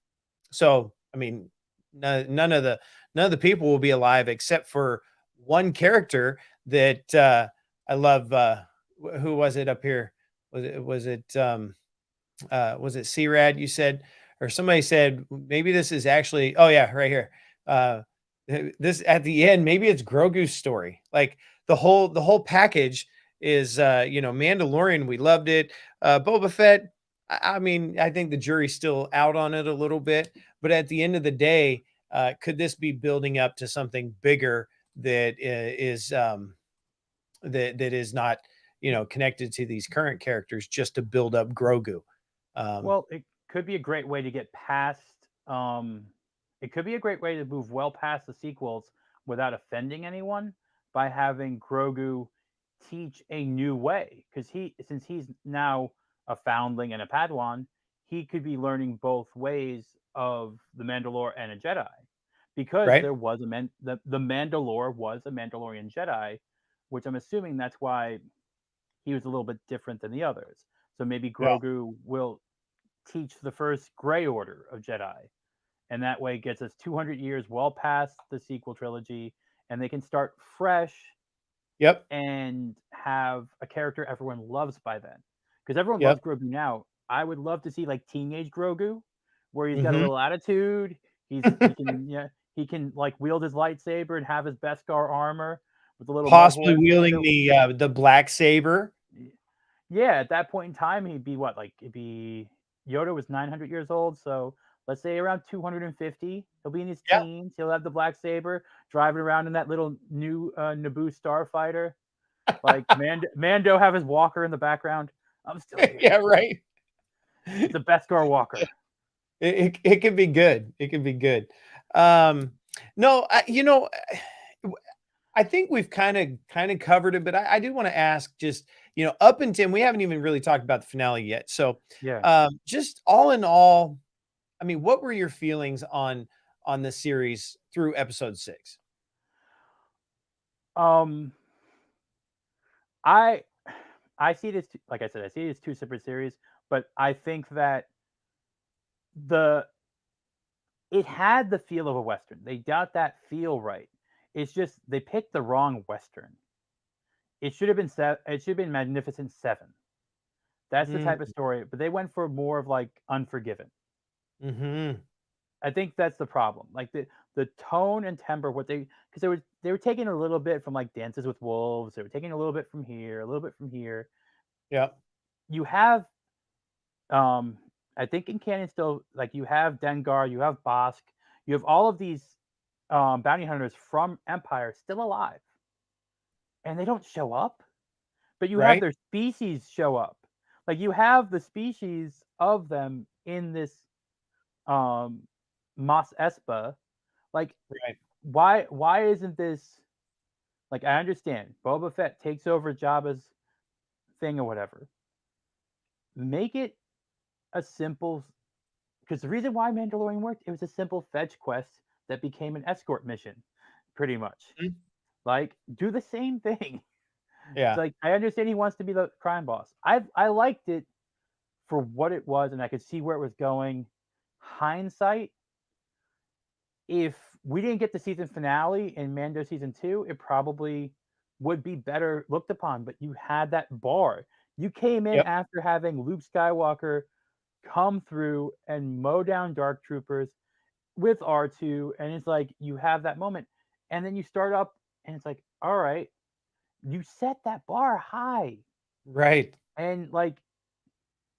so I mean, none of the people will be alive except for one character that I love. Who was it up here? Was it C-Rad, you said, or somebody said maybe this is actually, oh yeah, right here. Uh this at the end, maybe it's Grogu's story. Like the whole package is Mandalorian, we loved it. Boba Fett, I mean, I think the jury's still out on it a little bit, but at the end of the day, could this be building up to something bigger that is not connected to these current characters just to build up Grogu? Well, it could be a great way to get past. It could be a great way to move well past the sequels without offending anyone by having Grogu teach a new way. Because since he's now a foundling and a Padawan, he could be learning both ways of the Mandalore and a Jedi. Because Right? there was the Mandalore was a Mandalorian Jedi, which I'm assuming that's why he was a little bit different than the others. So maybe Yeah. Grogu will teach the first Gray Order of Jedi, and that way gets us 200 years well past the sequel trilogy, and they can start fresh Yep. and have a character everyone loves by then. Because everyone Yep. loves Grogu now. I would love to see like teenage Grogu, where he's got a Mhm. little attitude. He can he can like wield his lightsaber and have his Beskar armor with a little mud hole Possibly in the wielding center. the black saber. Yeah, at that point in time, he'd be what? Like it'd be Yoda was 900 years old, so let's say around 250. He'll be in his Yeah. teens. He'll have the black saber, driving around in that little new Naboo starfighter. Like Mando have his walker in the background. I'm still here. Yeah, right. It's a Beskar walker. It could be good. It could be good. Um, no, I think we've kind of covered it, but I do want to ask, just up until, we haven't even really talked about the finale yet. So, Yeah. just all in all, I mean, what were your feelings on the series through episode 6? Um, I I see this like I said, I see it as two separate series, but I think that the it had the feel of a western. They got that feel right. It's just they picked the wrong western. It should have been it should have been Magnificent Seven. That's the type of story, but they went for more of like Unforgiven. Mm-hmm. I think that's the problem. Like the tone and timbre, what because they were taking a little bit from like Dances with Wolves. They were taking a little bit from here, a little bit from here. Yeah. You have um I think in canon still like you have Dengar, you have Bosk, you have all of these bounty hunters from Empire still alive, and they don't show up. But you have Right. their species show up. Like you have the species of them in this um Mos Espa. Like Right. why isn't this like I understand Boba Fett takes over Jabba's thing or whatever. Make it a simple because the reason why Mandalorian worked, it was a simple fetch quest that became an escort mission, pretty much. Mhm. Like, do the same thing. It's Yeah. like I understand he wants to be the crime boss. I liked it for what it was, and I could see where it was going. Hindsight, if we didn't get the season finale in Mando season 2, it probably would be better looked upon. But you had that bar. You came in Yep. after having Luke Skywalker come through and mow down Dark Troopers with R2, and it's like you have that moment, and then you start up, and it's like, all right, you set that bar high, Right. and like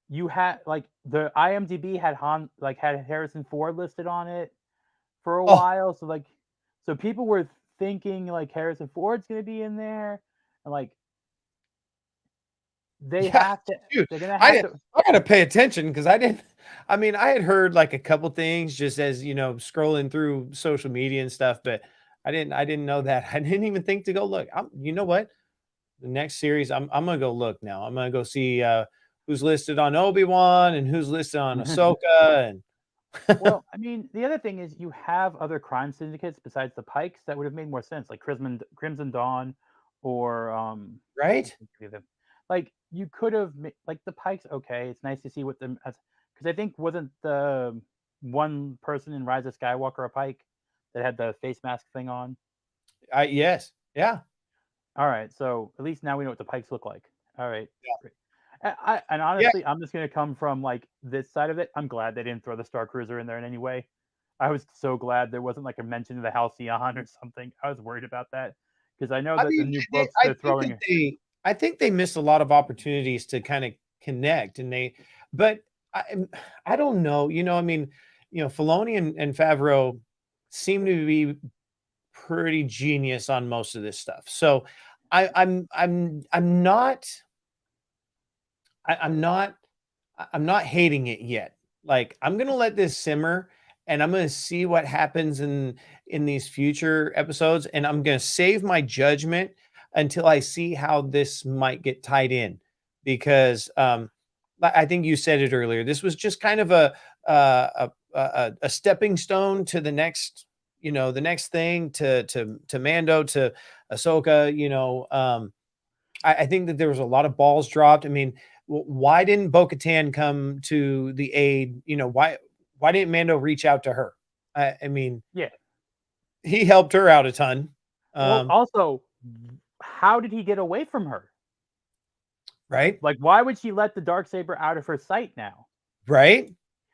you had like the IMDb had had Harrison Ford listed on it for a Oh, while, so people were thinking like Harrison Ford's gonna be in there, and like they yeah. have to, Shoot. they're gonna I have didn't to. I gotta pay attention because I didn't. I mean, I had heard like a couple things just as scrolling through social media and stuff, but I didn't know that. I didn't even think to go look. You know what? The next series, I'm gonna go look now. I'm gonna go see who's listed on Obi-Wan and who's listed on Ahsoka and Well, I mean, the other thing is you have other crime syndicates besides the Pikes that would have made more sense, like Crimson Dawn or Right? like you could have like the Pikes. Okay, it's nice to see what them because I think wasn't the one person in Rise of Skywalker a Pike that had the face mask thing on. Yes. Yeah. All right, so at least now we know what the Pikes look like. All right, Yeah. great. And Yeah. honestly, I'm just gonna come from like this side of it. I'm glad they didn't throw the Star Cruiser in there in any way. I was so glad there wasn't like a mention of the Halcyon or something. I was worried about that because I know I that the mean, new books I they're think that throwing. I think they missed a lot of opportunities to kind of connect, and but I don't know. I mean, Filoni and Favreau seem to be pretty genius on most of this stuff. So I'm not I'm not I'm not hating it yet. Like, I'm gonna let this simmer, and I'm gonna see what happens in these future episodes, and I'm gonna save my judgment until I see how this might get tied in, because I think you said it earlier. This was just kind of a stepping stone to the next, the next thing to Mando, to Ahsoka. I think that there was a lot of balls dropped. I mean, why didn't Bo-Katan come to the aid? Why didn't Mando reach out to her? I mean, Yeah. he helped her out a ton. Well, also, how did he get away from her? Right? Like, why would she let the Darksaber out of her sight now? Right?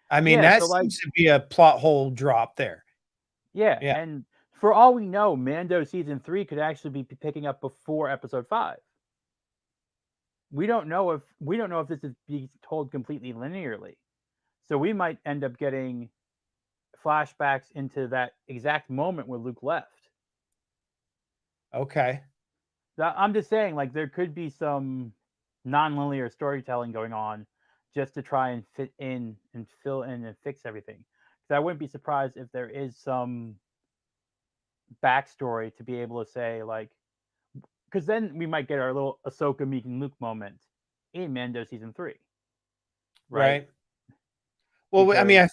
I mean, Yeah, that so like, seems to be a plot hole drop there. yeah, Yeah. and for all we know, Mando season 3 could actually be picking up before episode 5. We don't know if this is being told completely linearly. So we might end up getting flashbacks into that exact moment where Luke left. Okay. I'm just saying, like, there could be some non-linear storytelling going on just to try and fit in and fill in and fix everything. So I wouldn't be surprised if there is some backstory to be able to say, like, because then we might get our little Ahsoka meeting Luke moment in Mando season 3, right? Right. Well, I mean, Because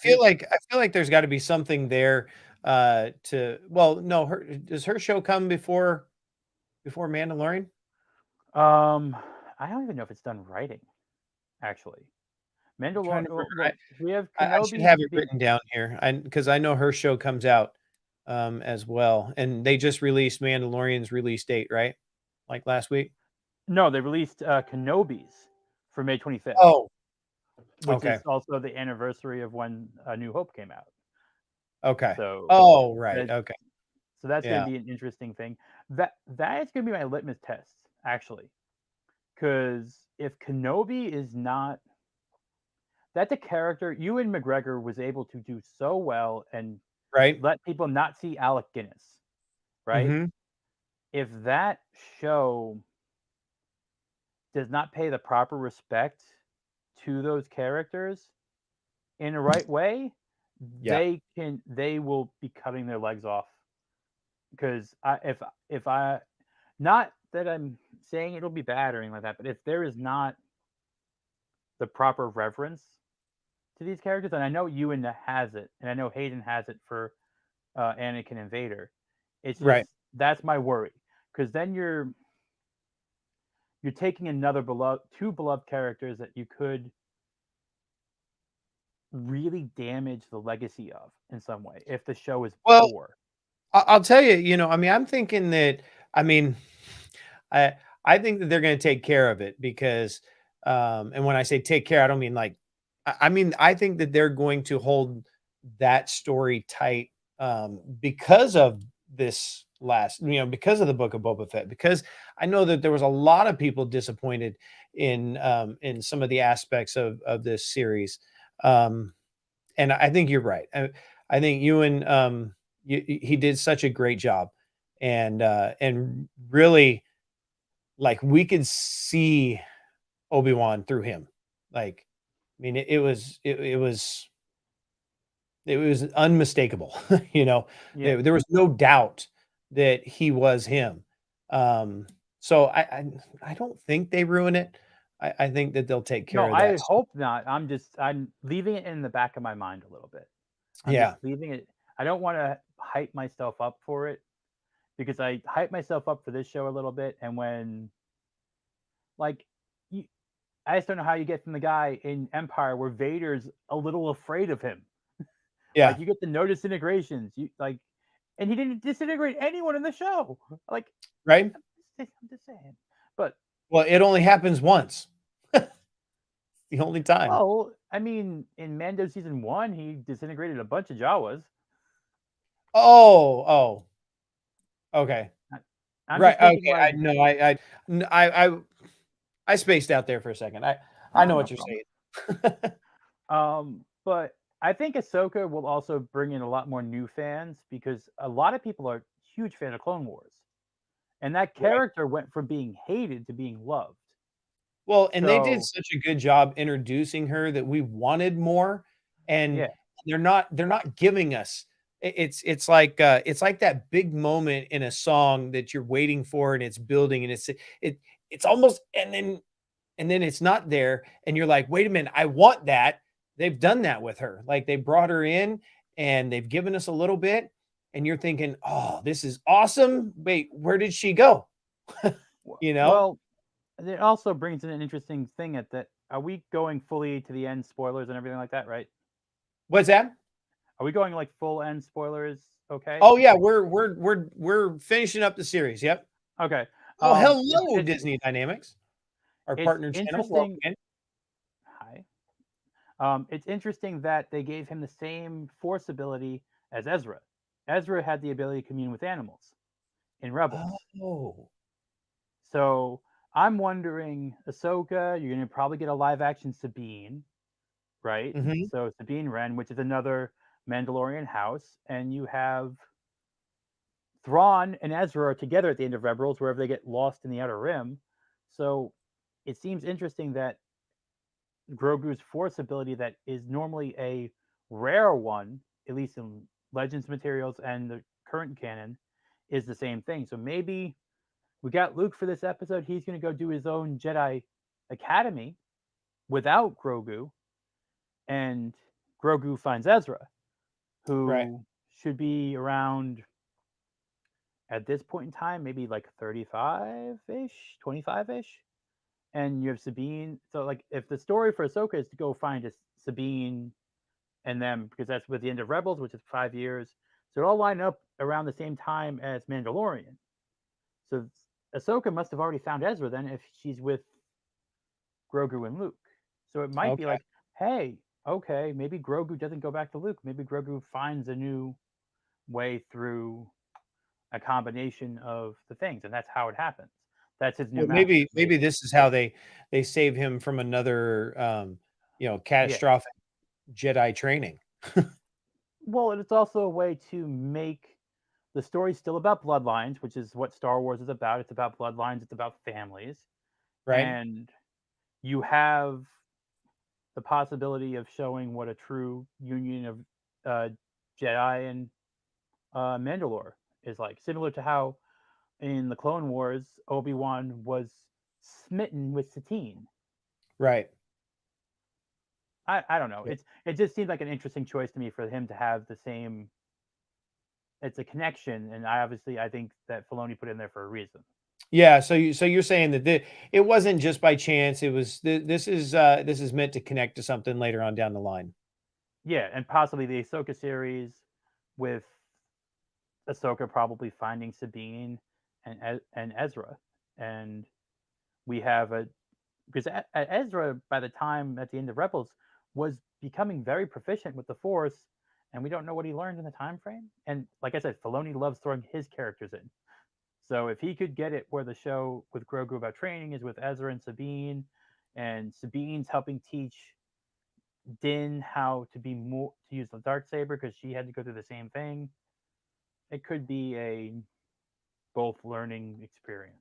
I feel like there's got to be something there. Well, no, does her show come before Mandalorian? I don't even know if it's done writing, actually. I'm trying to Well, we have I should Kenobi have it written down here, because I know her show comes out as well, and they just released Mandalorian's release date, right? Like last week. No, they released Kenobi's for May 25th, Oh, which okay, is also the anniversary of when A New Hope came out. okay. So Oh, right. that, Okay. so that's going Yeah. to be an interesting thing. That is going to be my litmus test, actually, because if Kenobi is not that the character Ewan McGregor was able to do so well and Right. let people not see Alec Guinness, right? Mm-hmm. If that show does not pay the proper respect to those characters in the right way, Yeah. they will be cutting their legs off. Because if I not that I'm saying it'll be bad or anything like that, but if there is not the proper reverence to these characters, and I know Ewan has it, and I know Hayden has it for Anakin and Vader, it's just Right. that's my worry because then you're taking another two beloved characters that you could really damage the legacy of in some way if the show is Well, poor. I'll tell you. I mean, I'm thinking that. I mean, I I think that they're going to take care of it, because, and when I say take care, I don't mean like, I mean, I think that they're going to hold that story tight, because of this because of the book of Boba Fett, because I know that there was a lot of people disappointed in some of the aspects of this series. Um, and I think you're right. I think Ewan, he did such a great job, and really, like, we could see Obi-Wan through him. Like, I mean, it was unmistakable. Yeah. There was no doubt that he was him. So I don't think they ruin it. I think that they'll take No, care of I that. hope not. I'm leaving it in the back of my mind a little bit. I'm just Yeah. leaving it. I don't want to hype myself up for it because I hyped myself up for this show a little bit, and when like you, I just don't know how you get from the guy in Empire where Vader's a little afraid of him. Yeah. Like you get the no disintegrations, and he didn't disintegrate anyone in the show. Like Right. I'm just saying, but Well, it only happens once. The only time. well, I mean, in Mando season 1, he disintegrated a bunch of Jawas. Oh. Okay. I'm Right. just thinking Okay. like, I spaced out there for a second. I oh, know no what you're problem. saying. But I think Ahsoka will also bring in a lot more new fans because a lot of people are huge fan of Clone Wars, and that Right. character went from being hated to being loved. Well, and they did So such a good job introducing her that we wanted more, and yeah, they're not giving us. It's like that big moment in a song that you're waiting for, and it's building, and it's almost, and then it's not there, and you're like, wait a minute, I want that. They've done that with her. Like they brought her in, and they've given us a little bit, and you're thinking, oh, this is awesome. Wait, where did she go? You know well, it also brings in an interesting thing at that. Are we going fully to the end spoilers and everything like that, right? what's that? Are we going like full end spoilers? Okay. Oh yeah, we're finishing up the series. Yep. Okay. Oh, It's, hello, it's Disney Dynamics, our it's partner channel. Welcome interesting. in. Hi. It's interesting that they gave him the same force ability as Ezra. Ezra had the ability to commune with animals in Rebels. Oh, So I'm wondering, Ahsoka, you're going to probably get a live action Sabine, right? hmm So Sabine Wren, which is another Mandalorian house, and you have Thrawn and Ezra are together at the end of Rebels, wherever they get lost in the Outer Rim. So it seems interesting that Grogu's force ability, that is normally a rare one, at least in Legends materials and the current canon, is the same thing. So maybe we got Luke for this episode. He's going to go do his own Jedi Academy without Grogu, and Grogu finds Ezra, right. who should be around at this point in time, maybe like 35 ish, 25 ish. And you have Sabine. So, like, if the story for Ahsoka is to go find a Sabine and them, because that's with the end of Rebels, which is 5 years, so it all line up around the same time as Mandalorian. So Ahsoka must have already found Ezra then if she's with Grogu and Luke. So it might be Okay. like, hey, okay, maybe Grogu doesn't go back to Luke. Maybe Grogu finds a new way through a combination of the things, and that's how it happens. That's his new Well, master. maybe this is how they save him from another Yeah. catastrophic Jedi training. Well, it's also a way to make the story still about bloodlines, which is what Star Wars is about. It's about bloodlines, it's about families. Right. And you have the possibility of showing what a true union of uh, Jedi and Mandalore is like, similar to how in the Clone Wars, Obi-Wan was smitten with Satine. Right. I don't know. It just seemed like an interesting choice to me for him to have the same. It's a connection, and I think that Filoni put in there for a reason. Yeah. So you're saying that it wasn't just by chance. It was this is meant to connect to something later on down the line. Yeah, and possibly the Ahsoka series with Ahsoka probably finding Sabine and Ezra, and we have a because Ezra by the time at the end of Rebels was becoming very proficient with the Force, and we don't know what he learned in the time frame. And like I said, Filoni loves throwing his characters in. So if he could get it where the show with Grogu about training is with Ezra and Sabine's helping teach Din how to be more to use the dark saber because she had to go through the same thing. It could be a both learning experience.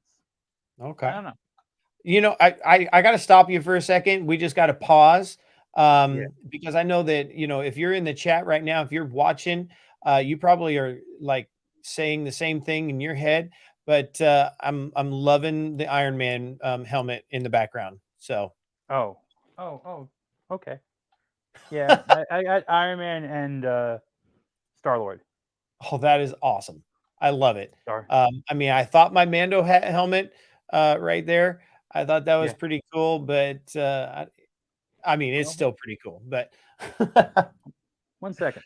I Okay. don't know. I got to stop you for a second. We just got to pause Yeah. because I know that, if you're in the chat right now, if you're watching, you probably are like saying the same thing in your head, but I'm loving the Iron Man helmet in the background. So, Oh. Oh. Okay. Yeah. I got Iron Man and Star Lord. oh, that is awesome. I love it. Sorry. I mean, I thought my Mando helmet right there, I thought that was Yeah. pretty cool, but I mean, it's Well, still pretty cool. But 1 second.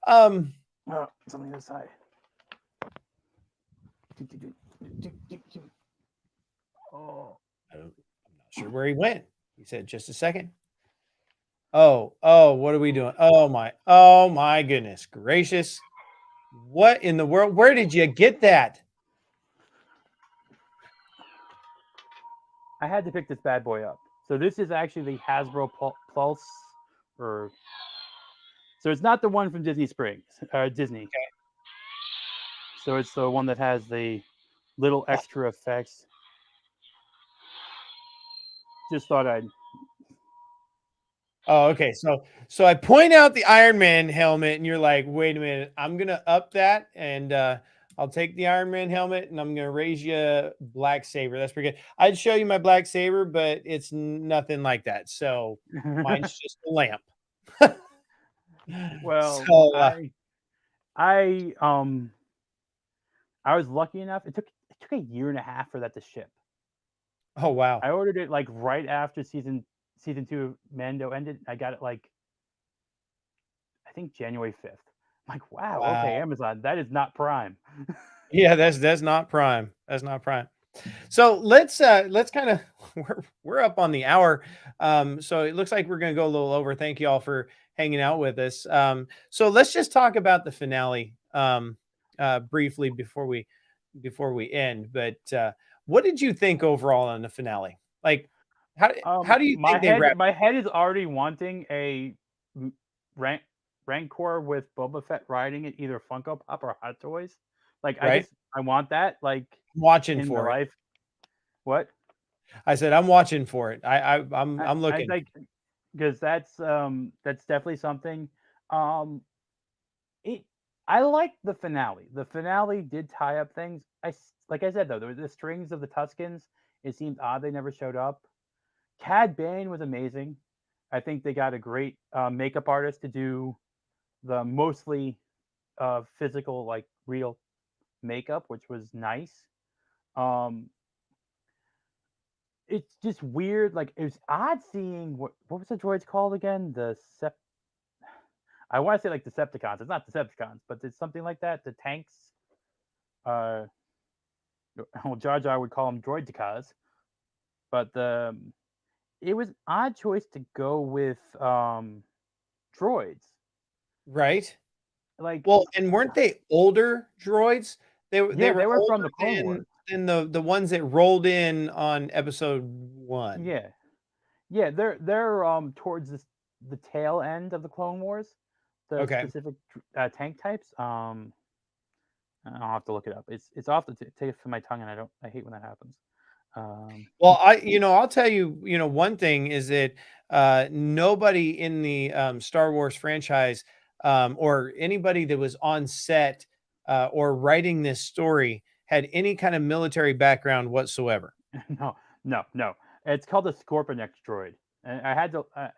um, Oh, something this side. Oh, I'm not sure where he went. He said, "Just a second." Oh, what are we doing? Oh my goodness gracious! What in the world? Where did you get that? I had to pick this bad boy up. So this is actually the Hasbro Pulse, or so it's not the one from Disney Springs, Disney. Okay. So it's the one that has the little extra effects. Just thought I'd. Oh, okay. So I point out the Iron Man helmet, and you're like, "Wait a minute, I'm gonna up that, and I'll take the Iron Man helmet, and I'm gonna raise you a black saber." That's pretty good. I'd show you my black saber, but it's nothing like that. So mine's just a lamp. Well, So I was lucky enough. It took a year and a half for that to ship. oh wow, I ordered it like right after season 2 of Mando ended. I got it like I think January 5th. I'm like, wow, okay, wow. Amazon, that is not Prime. Yeah, that's not Prime. That's not Prime. So let's kind of we're up on the hour. So it looks like we're gonna go a little over. Thank you all for hanging out with us. So let's just talk about the finale briefly before we end. But what did you think overall on the finale? Like, how do you My think they wrapped? head is already wanting a Rancor with Boba Fett riding it, either Funko Pop or Hot Toys. Like Right, I want that like I'm watching in my for it. life. What? I said I'm watching for it. I'm I looking. like because that's definitely something. Um, it I like the finale. The finale did tie up things. Like I said though, there were the strings of the Tuscans. It seemed odd they never showed up. Cad Bane was amazing. I think they got a great makeup artist to do the mostly physical, like real makeup, which was nice. Um, it's just weird. Like it was odd seeing what was the droids called again? I want to say like Decepticons. It's not Decepticons, but it's something like that. The tanks. Uh, well, Jar Jar would call them droidicas, but it was an odd choice to go with droids. Right. Like Well, and weren't they older droids? They yeah, were they were from older the Clone than Wars. the ones that rolled in on episode 1. Yeah, yeah, they're towards the tail end of the Clone Wars, the Okay. specific tank types. I'll have to look it up. It's off the tip of my tongue, and I hate when that happens. Well, I'll tell you, one thing is that nobody in the Star Wars franchise or anybody that was on set or writing this story had any kind of military background whatsoever. No, no. It's called the Scorpionex droid, and I had to. I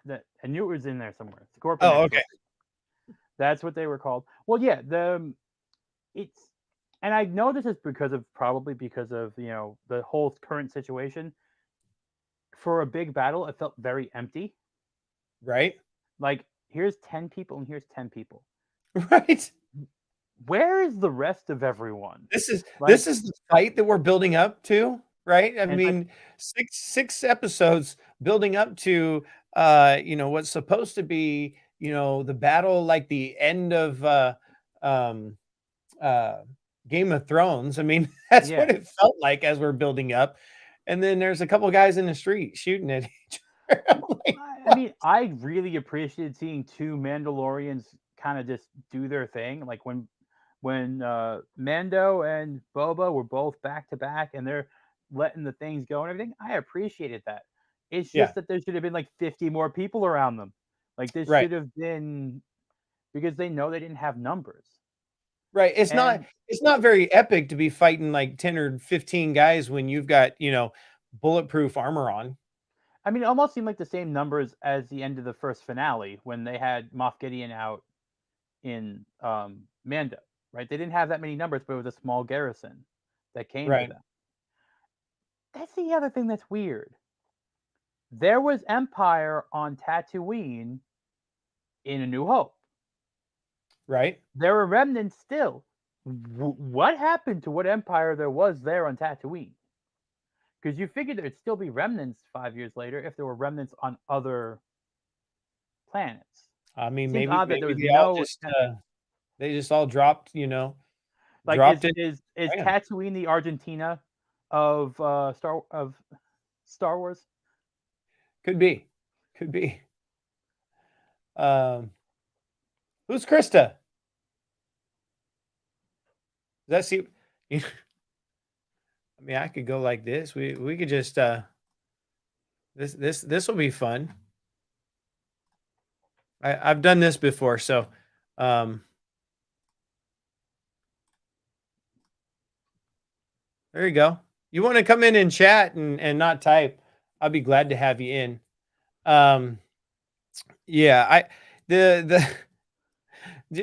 knew it was in there somewhere. Oh, Scorpionex okay. droid. That's what they were called. Well, yeah, it's, and I know this is probably because of the whole current situation. For a big battle, it felt very empty. Right. Like here's 10 people and here's 10 people. Right. Where is the rest of everyone? This is Like, the fight that we're building up to, right? I and it's like, mean, six episodes building up to what's supposed to be, the battle like the end of um uh Game of Thrones. I mean, that's what yeah. it felt like as we're building up. And then there's a couple guys in the street shooting at each other. I'm like, I what? mean, I really appreciated seeing two Mandalorians kind of just do their thing. Like when Mando and Boba were both back to back and they're letting the things go and everything. I appreciated that. It's Yeah, just that there should have been like 50 more people around them. Like this right. should have been because they know they didn't have numbers. Right. And It's not very epic to be fighting like 10 or 15 guys when you've got, bulletproof armor on. I mean, it almost seemed like the same numbers as the end of the first finale when they had Moff Gideon out in Mando, right? They didn't have that many numbers, but it was a small garrison that came to Right. them. That's the other thing that's weird. There was Empire on Tatooine in A New Hope. Right. There were remnants still. What happened to what Empire there was there on Tatooine? Because you figured there'd still be remnants 5 years later if there were remnants on other planets. I mean, Seems maybe odd that there was they all no just they just all dropped, like dropped it. is Man. Tatooine the Argentina of Star Wars? Could be. Could be. Who's Krista? Does that see? I mean, I could go like this. We could just this will be fun. I've done this before, so there you go. You want to come in and chat and not type? I'll be glad to have you in. Yeah,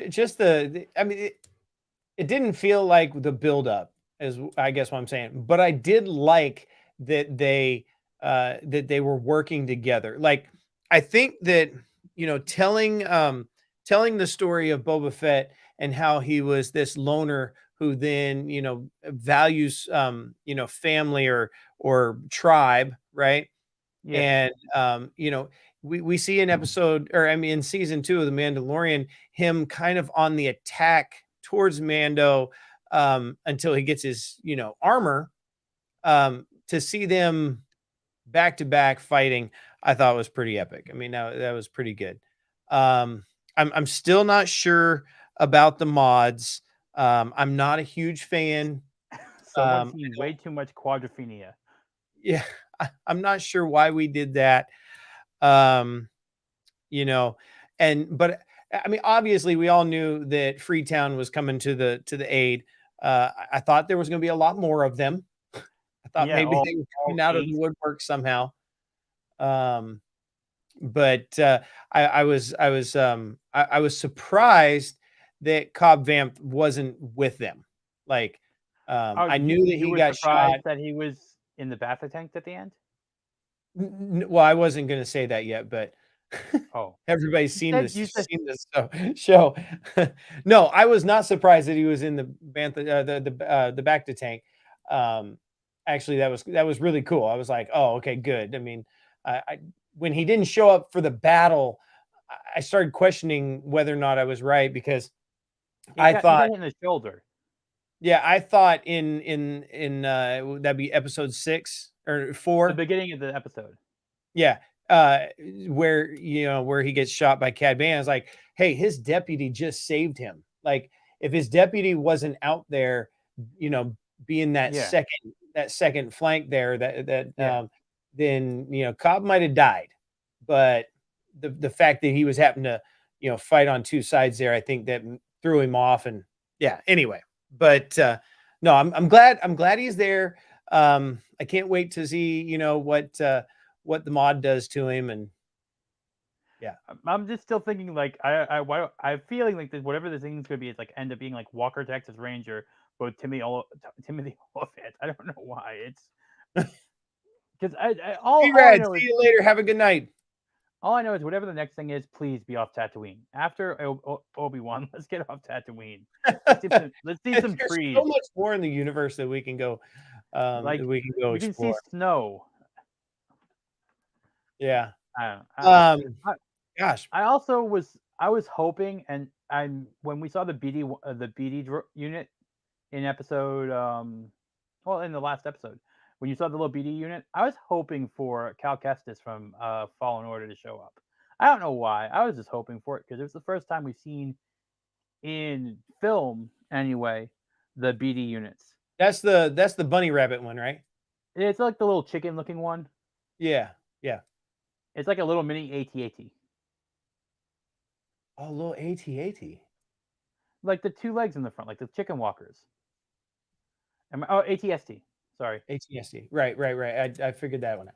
just I mean, it didn't feel like the buildup, is I guess what I'm saying. But I did like that they were working together. Like, I think that telling the story of Boba Fett and how he was this loner who then values family or tribe, right? Yeah. And we see in episode, or I mean in season 2 of The Mandalorian, him kind of on the attack towards Mando until he gets his armor. To see them back to back fighting, I thought was pretty epic. I mean, that was pretty good. I'm still not sure about the mods. I'm not a huge fan. Someone's seen way too much quadrophenia. Yeah, I'm not sure why we did that. But I mean, obviously we all knew that Freetown was coming to the aid. I thought there was going to be a lot more of them. I thought maybe they were coming out of the woodwork somehow. But I was surprised that Cobb Vanth wasn't with them. Like, I knew that he got shot. That he was in the bathtub tank at the end. Well, I wasn't going to say that yet, but everybody's seen this show. No, I was not surprised that he was in the bacta tank. Actually, that was really cool. I was like, oh, okay, good. I mean, when he didn't show up for the battle, I started questioning whether or not I was right, because I thought he got in the shoulder. Yeah, I thought in that'd be episode 6 or 4, the beginning of the episode. Yeah, where he gets shot by Cad Bane. I was like, hey, his deputy just saved him. Like, if his deputy wasn't out there, being that second flank there, then Cobb might have died. But the fact that he was happened to fight on two sides there, I think that threw him off. And yeah, anyway. But no, I'm glad he's there. I can't wait to see what the mod does to him. And yeah, I'm just still thinking, like, I'm feeling like that whatever this thing's gonna be, it's like end up being like Walker Texas Ranger, but Timothy Oliphant. I don't know why. It's because all I know see you later. Have a good night. All I know is whatever the next thing is, please be off Tatooine. After Obi-Wan, let's get off Tatooine. Let's see some trees. There's so much more in the universe that we can go. We can see snow. Yeah. Gosh. I was hoping, and when we saw the BD unit in episode, in the last episode, when you saw the little BD unit, I was hoping for Cal Kestis from Fallen Order to show up. I don't know why. I was just hoping for it because it was the first time we've seen in film, anyway, the BD units. That's the bunny rabbit one, right? It's like the little chicken-looking one. Yeah. It's like a little mini AT-AT. Oh, a little AT-AT. Like the two legs in the front, like the chicken walkers. AT-ST. Sorry. AT-ST. Right. I figured that one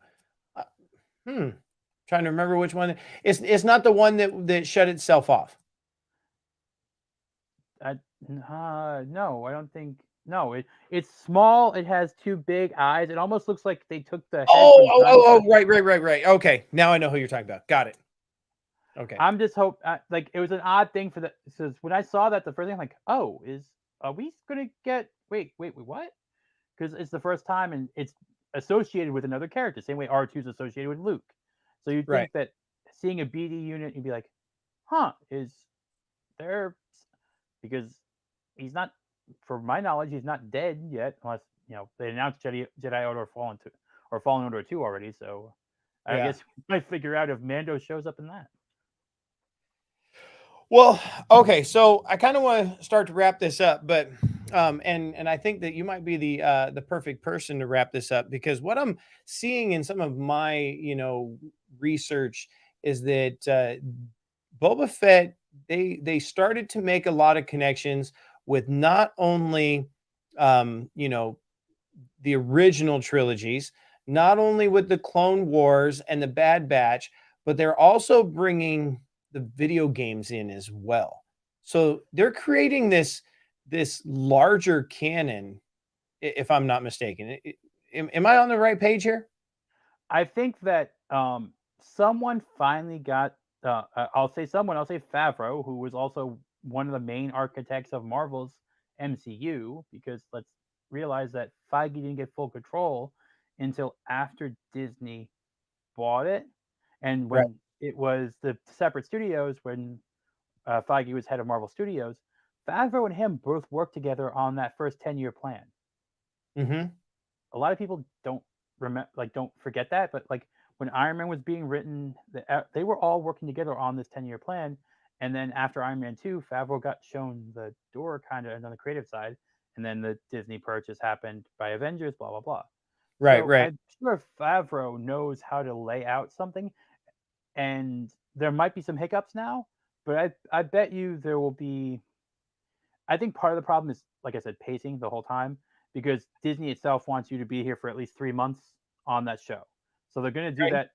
out. Trying to remember which one. It's not the one that shut itself off. No, I don't think. No, it's small. It has two big eyes. It almost looks like they took the head from dinosaur. Right. Okay, now I know who you're talking about. Got it. Okay. I'm just like it was an odd thing for the because when I saw that the first thing I'm like, oh, are we gonna get wait what? Because it's the first time and it's associated with another character, same way R2 is associated with Luke. So you'd Right. think that seeing a BD unit, you'd be like, huh, is there because he's not, for my knowledge, he's not dead yet, unless they announced Jedi Order Fallen to or Fallen Order 2 already. So I Yeah. guess we might figure out if Mando shows up in that. Well, okay, so I kind of want to start to wrap this up, but and I think that you might be the perfect person to wrap this up because what I'm seeing in some of my research is that Boba Fett they started to make a lot of connections with not only the original trilogies, not only with the Clone Wars and the Bad Batch, but they're also bringing the video games in as well. So they're creating this larger canon, if I'm not mistaken. Am I on the right page here? I think that someone finally got. I'll say someone. I'll say Favreau, who was also one of the main architects of Marvel's MCU, because let's realize that Feige didn't get full control until after Disney bought it, and Right. when it was the separate studios, when Feige was head of Marvel Studios, Favreau and him both worked together on that first 10-year plan. Mm-hmm. A lot of people don't don't forget that, but like when Iron Man was being written, they were all working together on this 10-year plan. And then after Iron Man 2, Favreau got shown the door kind of on the creative side, and then the Disney purchase happened by Avengers, blah blah blah. Right, So right. I'm sure Favreau knows how to lay out something, and there might be some hiccups now, but I bet you there will be. I think part of the problem is, like I said, pacing the whole time because Disney itself wants you to be here for at least 3 months on that show. So they're going to do Right.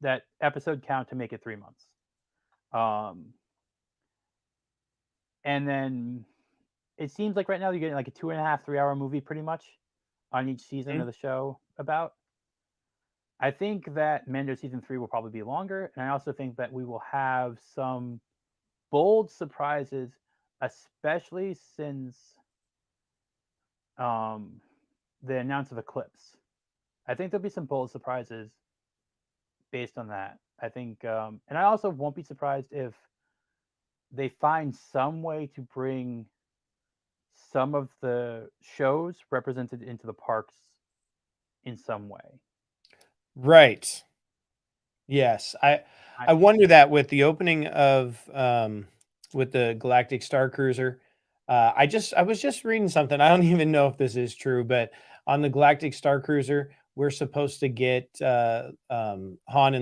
that episode count to make it 3 months. Um, and then it seems like right now you're getting like a 2.5, 3 hour movie pretty much on each season Mhm. of the show about. I think that Mando season 3 will probably be longer. And I also think that we will have some bold surprises, especially since um, the announce of Eclipse. I think there'll be some bold surprises based on that. I think, and I also won't be surprised if they find some way to bring some of the shows represented into the parks in some way. Right. Yes. I I, I wonder that with the opening of with the Galactic Star Cruiser. I was just reading something. I don't even know if this is true, but on the Galactic Star Cruiser, we're supposed to get Han and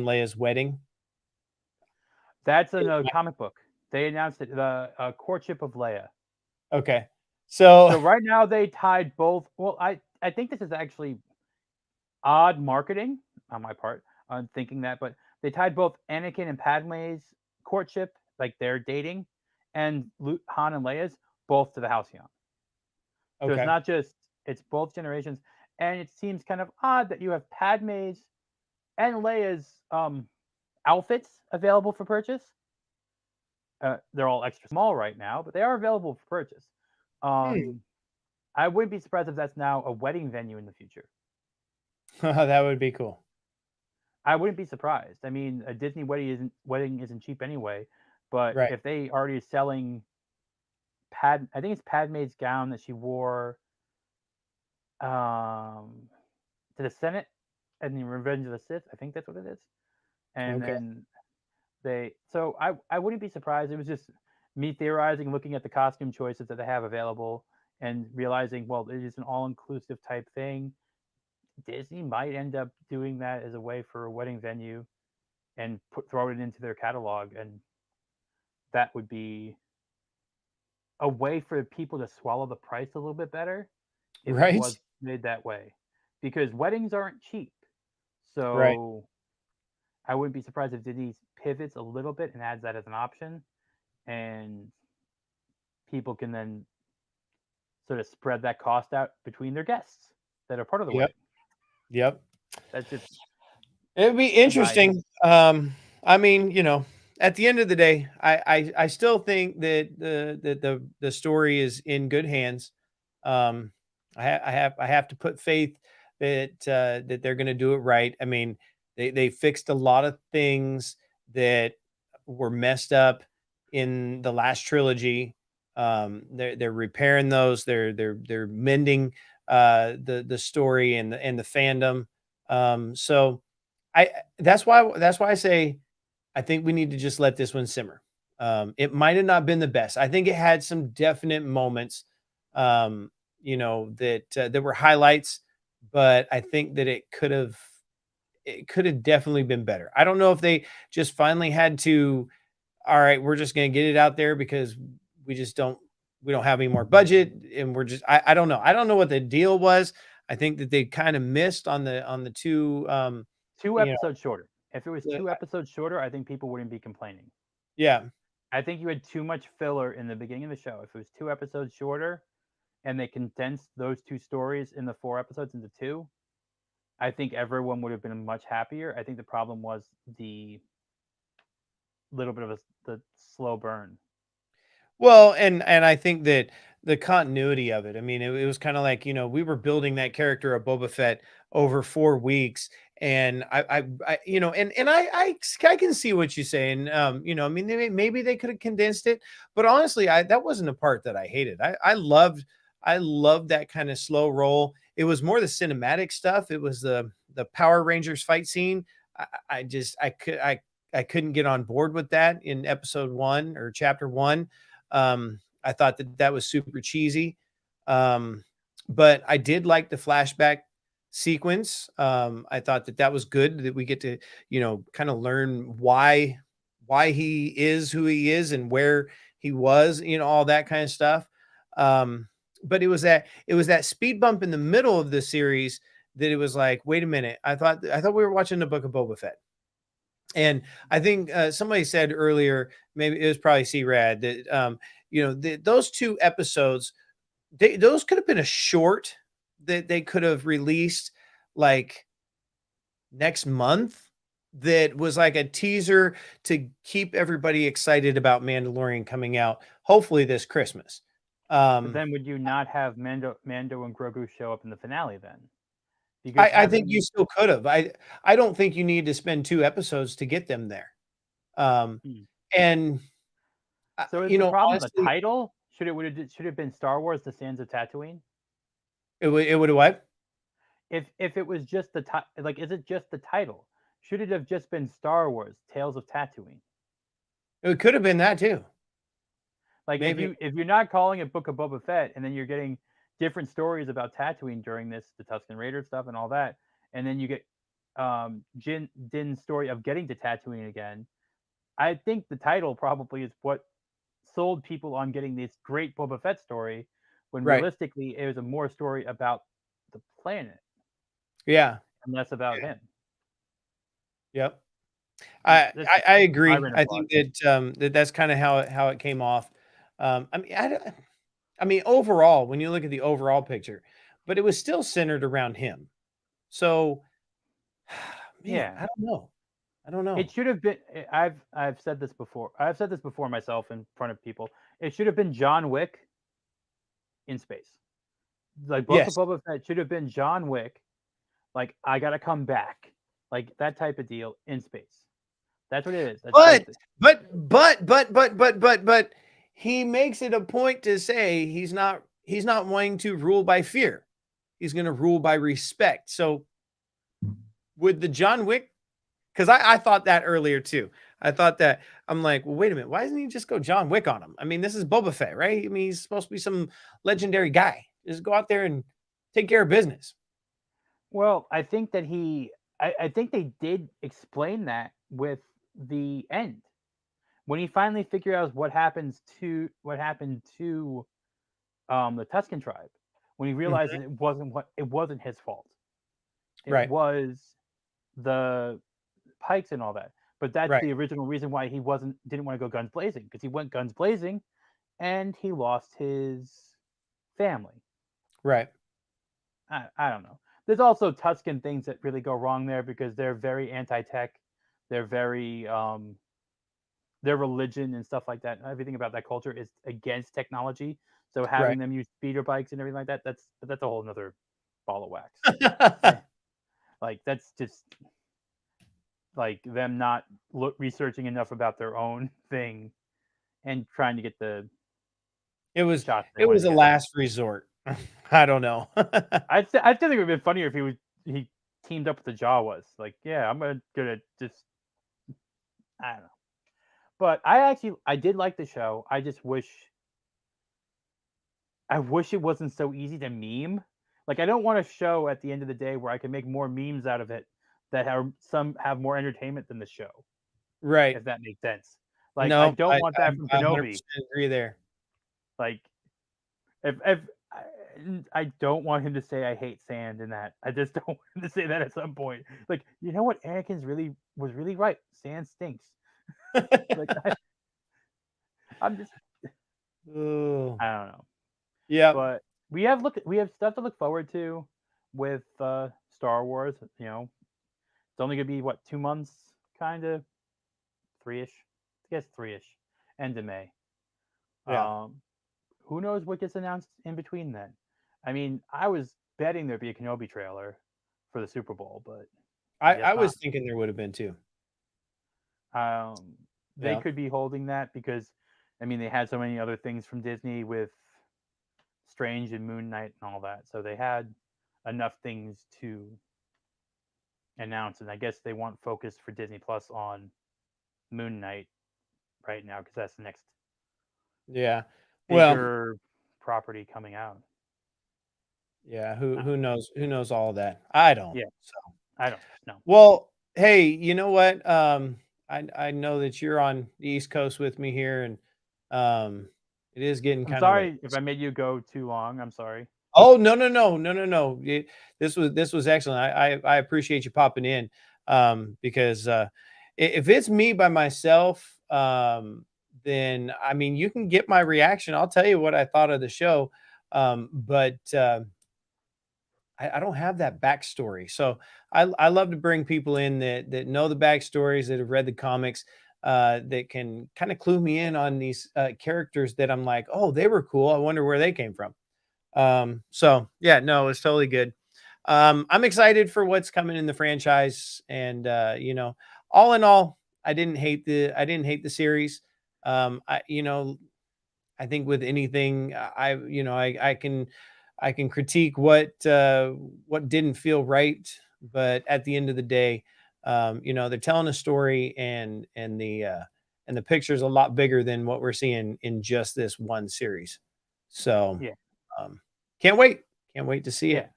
Leia's wedding. that's in a comic book. They announced it, the courtship of Leia. Okay. So So right now they tied both. Well, I think this is actually odd marketing on my part on thinking that, but they tied both Anakin and Padme's courtship, like they're dating, and Han and Leia's both to the Halcyon. So it's okay. not just it's both generations, and it seems kind of odd that you have Padme's and Leia's outfits available for purchase. They're all extra small right now, but they are available for purchase. Hmm. Um, I wouldn't be surprised if that's now a wedding venue in the future. That would be cool. I wouldn't be surprised. I mean, a Disney wedding isn't cheap anyway, but Right. if they already selling I think it's Padme's gown that she wore um, to the Senate and the Revenge of the Sith. I think that's what it is. And Okay. then so I wouldn't be surprised. It was just me theorizing, looking at the costume choices that they have available, and realizing, well, it is an all inclusive type thing. Disney might end up doing that as a way for a wedding venue and throw it into their catalog, and that would be a way for people to swallow the price a little bit better if it was Right. made that way, because weddings aren't cheap. Right. So I wouldn't be surprised if Disney pivots a little bit and adds that as an option, and people can then so to spread that cost out between their guests that are part of the Yep. wedding. Yep. That's just It'd be interesting. I mean, at the end of the day, I still think that the story is in good hands. Um, I have to put faith that they're going to do it right. I mean, they fixed a lot of things that were messed up in the last trilogy. They're repairing those. They're mending the story and the fandom. So I that's why I say I think we need to just let this one simmer. It might have not been the best. I think it had some definite moments, that were highlights, but I think that it could have definitely been better. I don't know if they just finally had to. All right, we're just going to get it out there because we just don't have any more budget, and we're just I don't know. I don't know what the deal was. I think that they kind of missed on the two. two You know, episodes shorter. If it was the, 2 episodes shorter, I think people wouldn't be complaining. yeah, I think you had too much filler in the beginning of the show. If it was 2 episodes shorter and they condensed those 2 stories in the 4 episodes into 2, I think everyone would have been much happier. I think the problem was the little bit of the slow burn. Well, and I think that the continuity of it, I mean, it was kind of like, we were building that character of Boba Fett over 4 weeks. And I can see what you're saying. I mean, maybe they could have condensed it, but honestly, that wasn't a part that I hated. I loved that kind of slow roll. It was more the cinematic stuff. It was the Power Rangers fight scene. I couldn't get on board with that in episode 1 or chapter 1. I thought that was super cheesy. But I did like the flashback sequence. I thought that was good that we get to, kind of learn why he is who he is and where he was, all that kind of stuff. But it was that speed bump in the middle of the series that it was like, wait a minute, I thought we were watching the Book of Boba Fett. And I think somebody said earlier, maybe it was probably C-Rad, that those 2 episodes, those could have been a short that they could have released like next month. That was like a teaser to keep everybody excited about Mandalorian coming out, hopefully this Christmas. But then would you not have Mando and Grogu show up in the finale then? Because I think you still could have. I don't think you need to spend 2 episodes to get them there. And so is the problem honestly, the title? Should it have been Star Wars: The Sands of Tatooine? it would have what? If it was just is it just the title? Should it have just been Star Wars: Tales of Tatooine? It could have been that too. Like Maybe. if you're not calling it Book of Boba Fett, and then you're getting different stories about Tatooine during the Tusken Raider stuff and all that, and then you get Din's story of getting to Tatooine again. I think the title probably is what sold people on getting this great Boba Fett story, when Right. realistically it was a more story about the planet. Yeah. And less about him. Yep. I agree. I think that that's kind of how it came off. I mean, overall, when you look at the overall picture, but it was still centered around him. So, man, Yeah. I don't know. It should have been. I've said this before. I've said this before myself in front of people. It should have been John Wick in space. Like Book of Boba Fett should have been John Wick. Like, I gotta come back. Like that type of deal in space. That's what it is. But he makes it a point to say he's not wanting to rule by fear. He's going to rule by respect. So with the John Wick, because I thought that earlier too. I thought that, I'm like, well, wait a minute. Why doesn't he just go John Wick on him? I mean, this is Boba Fett, right? I mean, he's supposed to be some legendary guy. Just go out there and take care of business. Well, I think that I think they did explain that with the end, when he finally figured out what happened to the Tusken tribe, when he realized it wasn't his fault. It was the Pikes and all that. But that's the original reason why he didn't want to go guns blazing, because he went guns blazing and he lost his family. Right. I don't know. There's also Tuscan things that really go wrong there because they're very anti-tech. They're very their religion and stuff like that. Everything about that culture is against technology. So Right. having them use speeder bikes and everything like that, that's a whole nother ball of wax. Like that's just like them not researching enough about their own thing and trying to get the It was shots they wanted to a get. last resort. I don't know. I still think it would have been funnier if he teamed up with the Jawas. Like, yeah, I'm gonna just I don't know. But I did like the show. I just wish it wasn't so easy to meme. Like I don't want a show at the end of the day where I can make more memes out of it that have more entertainment than the show, Right. if that makes sense. Like I No, don't want that from I Kenobi. 100% agree there. Like if I don't want him to say I hate sand in that. I just don't want him to say that at some point. Like, you know what? Anakin's was really right. Sand stinks. Like I'm just Ooh. I don't know. Yeah. But we have stuff to look forward to with Star Wars. You know, it's only gonna be what 2 months, kind of 3ish. I guess 3ish. End of May. Yeah. Who knows what gets announced in between then? I mean, I was betting there'd be a Kenobi trailer for the Super Bowl, but I guess I not. was thinking there would have been too. They Yeah. could be holding that because, I mean, they had so many other things from Disney with Strange and Moon Knight and all that, so they had enough things to announce, and I guess they want focus for Disney Plus on Moon Knight right now because that's the next Yeah. Well, bigger property coming out. yeah, Uh, who knows all of that? I don't. yeah, So, I don't know. well, hey, you know what? I know that you're on the East Coast with me here, and it is getting I'm kind of late. sorry if I made you go too long. I'm sorry. Oh, no, no, no, no, no, no. This was excellent. I appreciate you popping in, because if it's me by myself, then I mean you can get my reaction. I'll tell you what I thought of the show, but I don't have that backstory. So I love to bring people in that know the backstories, that have read the comics, that can kind of clue me in on these characters that I'm like, oh, they were cool. I wonder where they came from. So yeah, no, it's totally good. I'm excited for what's coming in the franchise, and all in all, I didn't hate the series. I think with anything, I can critique what didn't feel right, but at the end of the day, they're telling a story, and the picture's a lot bigger than what we're seeing in just this one series. So Yeah, um, can't wait to see yeah.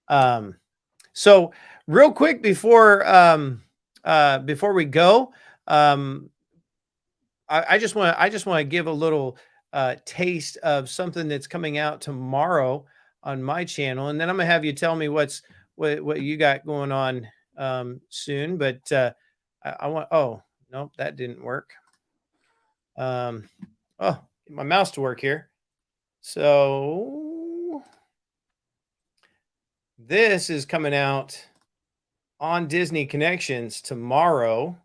it. So real quick before we go, um, I just want to give a little taste of something that's coming out tomorrow on my channel, and then I'm gonna have you tell me what you got going on soon. But I want. Oh, nope, that didn't work. Oh, get my mouse to work here. So this is coming out on Disney Connections tomorrow.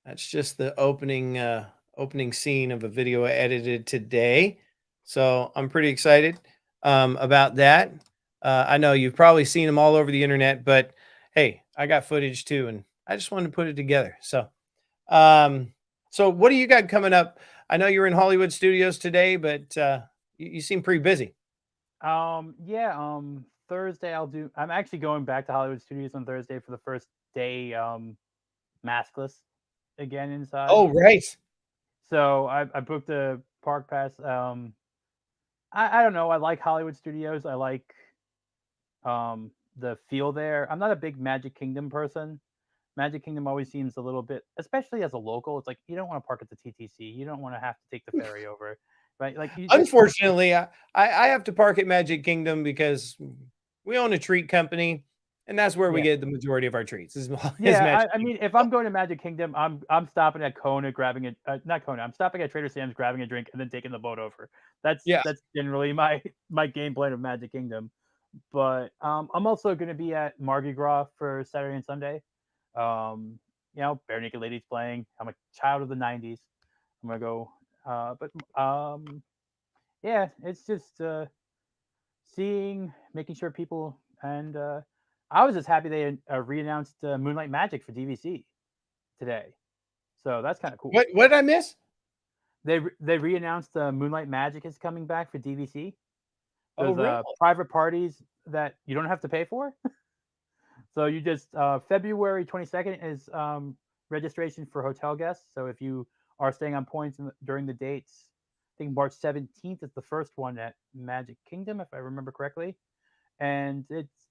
That's just the opening scene of a video I edited today. So I'm pretty excited about that. I know you've probably seen them all over the internet, but hey, I got footage too, and I just wanted to put it together. Um, so what do you got coming up? I know you're in Hollywood studios today, but you seem pretty busy. Yeah, Thursday I'm actually going back to Hollywood Studios on Thursday for the first day, maskless again inside. Oh, right. So I booked a park pass. I don't know. I like Hollywood Studios. I like the feel there. I'm not a big Magic Kingdom person. Magic Kingdom always seems a little bit, especially as a local, it's like you don't want to park at the TTC. You don't want to have to take the ferry over, right? Like you just Unfortunately, I have to park at Magic Kingdom because we own a treat company, and that's where we Yeah. get the majority of our treats. Is Yeah, Magic I mean, if I'm going to Magic Kingdom, I'm stopping at Kona, grabbing a not Kona. I'm stopping at Trader Sam's, grabbing a drink, and then taking the boat over. Yeah. That's generally my game plan of Magic Kingdom. But I'm also going to be at Mardi Gras for Saturday and Sunday. You know, Bare Naked Ladies playing. I'm a child of the '90s. I'm gonna go. Yeah, it's just making sure people, and I was just happy they re-announced Moonlight Magic for DVC today, so that's kind of cool. What did I miss? They re-announced Moonlight Magic is coming back for DVC. Oh, There's really? private parties that you don't have to pay for. So you just February 22nd is registration for hotel guests. So if you are staying on points during the dates, I think March 17th is the first one at Magic Kingdom, if I remember correctly. And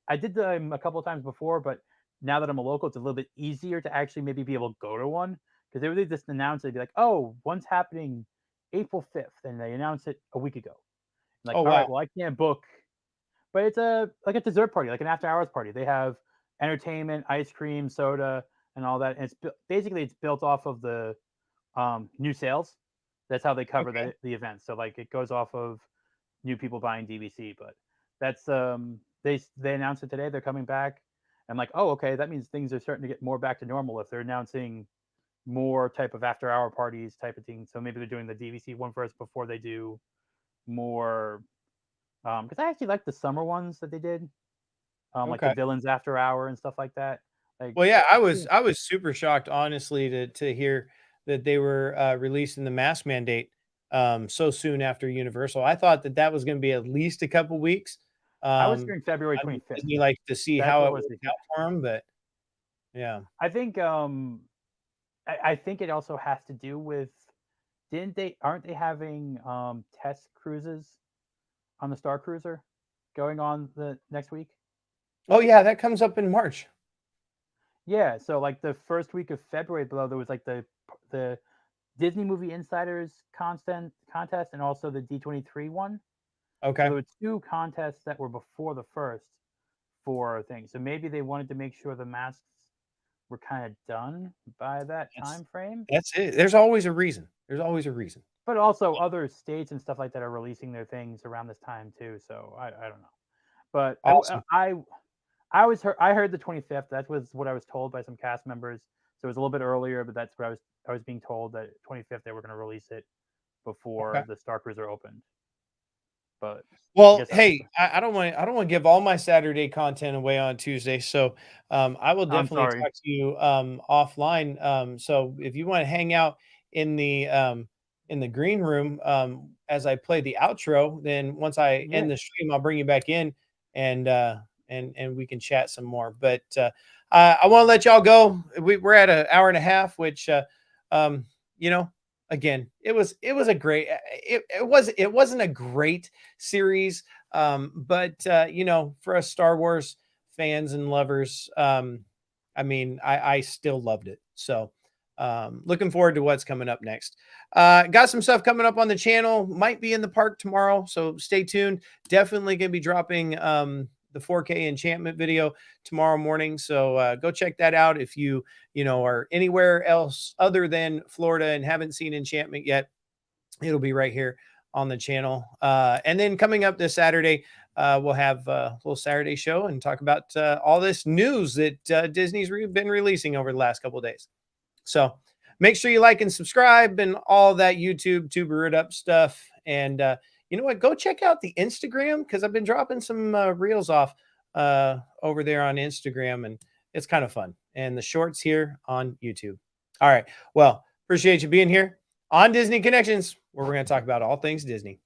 I did them a couple of times before, but now that I'm a local, it's a little bit easier to actually maybe be able to go to one, because they really just announced, they'd be like, oh, one's happening April 5th, and they announced it a week ago. Like, Oh, all right, wow. well, I can't book, but it's like a dessert party, like an after hours party. They have entertainment, ice cream, soda, and all that. And it's basically it's built off of the new sales. That's how they cover Okay. the event. So like it goes off of new people buying DVC. But that's they announced it today. They're coming back. I'm like, oh, okay, that means things are starting to get more back to normal if they're announcing more type of after hour parties type of thing. So maybe they're doing the DVC one first before they do more. Because I actually like the summer ones that they did, like the Okay. villains after hour and stuff like that. Like, Well, yeah, yeah, I was super shocked, honestly, to hear that they were releasing the mask mandate so soon after Universal. I thought that that was going to be at least a couple weeks. I was Um, hearing February I know 25th. Disney likes to see That's how what it was worked out for them, but yeah. I think I think it also has to do with, aren't they having test cruises on the Star Cruiser going on the next week? Oh, yeah, that comes up in March. Yeah, so like the first week of February, below, there was like the Disney Movie Insiders contest, and also the D23 one. So Okay. there were two contests that were before the first for things. So maybe they wanted to make sure the masks were kind of done by that That's time frame. that's it. There's always a reason. There's always a reason. But also other states and stuff like that are releasing their things around this time too. So I don't know. But Awesome. I heard the 25th. That was what I was told by some cast members. So it was a little bit earlier, but that's what I was being told, that 25th they were going to release it Okay. before the Star Cruiser opened. But I Well, guess hey, I don't want to give all my Saturday content away on Tuesday, so I will I'm definitely sorry. talk to you offline. So if you want to hang out in the green room as I play the outro, then once I Yeah. end the stream, I'll bring you back in and and we can chat some more. But I want to let y'all go. We're at an hour and a half, which um, you know, again, it was a great it wasn't a great series, but for us Star Wars fans and lovers, I mean, I still loved it. So looking forward to what's coming up next. Got some stuff coming up on the channel, might be in the park tomorrow, so stay tuned. Definitely gonna be dropping the 4K enchantment video tomorrow morning, so go check that out. If you are anywhere else other than Florida and haven't seen enchantment yet, it'll be right here on the channel. And then coming up this Saturday, we'll have a little Saturday show and talk about all this news that Disney's been releasing over the last couple of days. So make sure you like and subscribe and all that YouTube tuber it up stuff. And you know what? Go check out the Instagram, because I've been dropping some reels off over there on Instagram, and it's kind of fun. And the shorts here on YouTube. All right. Well, appreciate you being here on Disney Connections, where we're going to talk about all things Disney.